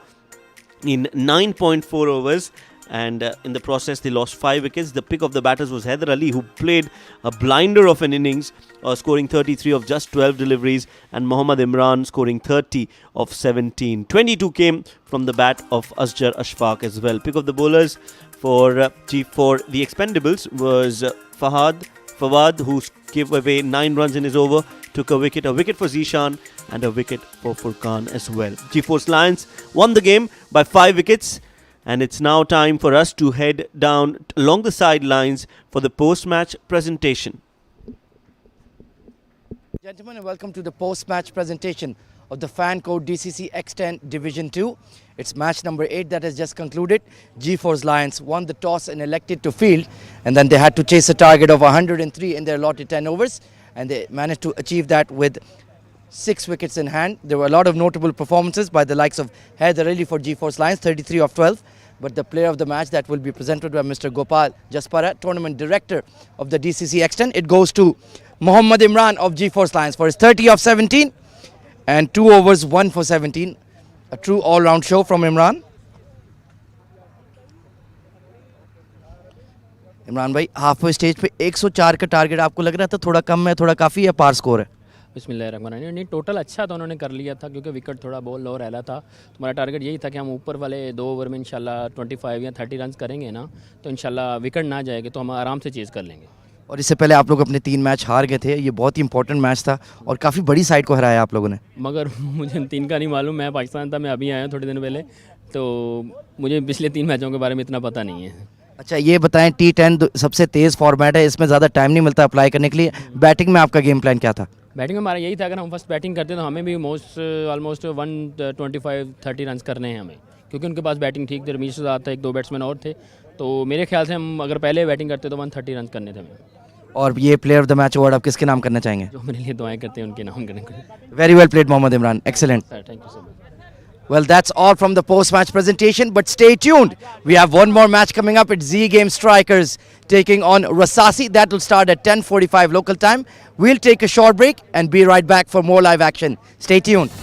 in 9.4 overs. And in the process, they lost 5 wickets. The pick of the batters was Haider Ali, who played a blinder of an innings, scoring 33 of just 12 deliveries, and Mohammad Imran scoring 30 of 17. 22 came from the bat of Asghar Ashfaq as well. Pick of the bowlers for the Expendables was Fawad, who gave away 9 runs in his over, took a wicket for Zishan, and a wicket for Furqan as well. G-Force Lions won the game by 5 wickets. And it's now time for us to head down along the sidelines for the post-match presentation. Gentlemen, and welcome to the post-match presentation of the fan code DCC X10 Division 2. It's match number 8 that has just concluded. G-Force Lions won the toss and elected to field, and then they had to chase a target of 103 in their allotted 10 overs, and they managed to achieve that with 6 wickets in hand. There were a lot of notable performances by the likes of Haider Ali for G-Force Lions, 33 of 12. But the player of the match that will be presented by Mr. Gopal Jaspara, tournament director of the DCC X10, it goes to Mohammad Imran of G-Force Lions for his 30 of 17 and 2 overs, 1 for 17. A true all-round show from Imran. Imran भाई halfway stage पे 104 का target आपको लग रहा था थोड़ा कम है, थोड़ा काफ़ी है, पार स्कोर है? बिस्मिल्लाहिर्रहमानिर्रहीम। नहीं, टोटल अच्छा था, उन्होंने कर लिया था क्योंकि विकेट थोड़ा बहुत लो रहना था। तो हमारा टारगेट यही था कि हम ऊपर वाले 2 ओवर में इंशाल्लाह 25 या 30 रन करेंगे ना, तो इंशाल्लाह विकेट ना जाएगी तो हम आराम से चेज़ कर लेंगे। और इससे पहले आप लोग अपने 3 मैच हार गए थे, ये बहुत ही इंपॉर्टेंट मैच था और काफ़ी बड़ी साइड को हराया आप लोगों ने। मगर मुझे 3 का नहीं मालूम, मैं पाकिस्तान था, मैं अभी आया हूँ थोड़े दिन पहले, तो मुझे पिछले 3 मैचों के बारे में इतना पता नहीं है। अच्छा ये बताएं, T10 सबसे तेज़ फॉर्मेट है, इसमें ज़्यादा टाइम नहीं मिलता अप्लाई करने के लिए। बैटिंग में आपका गेम प्लान क्या था? बैटिंग में हमारा यही था, अगर हम फर्स्ट बैटिंग करते तो हमें भी ऑलमोस्ट 125-30 रन करने हैं हमें, क्योंकि उनके पास बैटिंग ठीक थी। रमीश साहब था, 1-2 बैट्समैन और थे, तो मेरे ख्याल से हम अगर पहले बैटिंग करते तो 130 रन करने थे हमें। और ये player of the match award आप किसके नाम करना चाहेंगे? जो मेरे लिए दुआएं करते हैं उनके नाम करेंगे। Very well played Mohammad Imran, excellent sir, thank you so much. Well, that's all from the post-match presentation, but stay tuned. We have one more match coming up. It's Z Game Strikers taking on Rasasi. That will start at 10:45 local time. We'll take a short break and be right back for more live action. Stay tuned.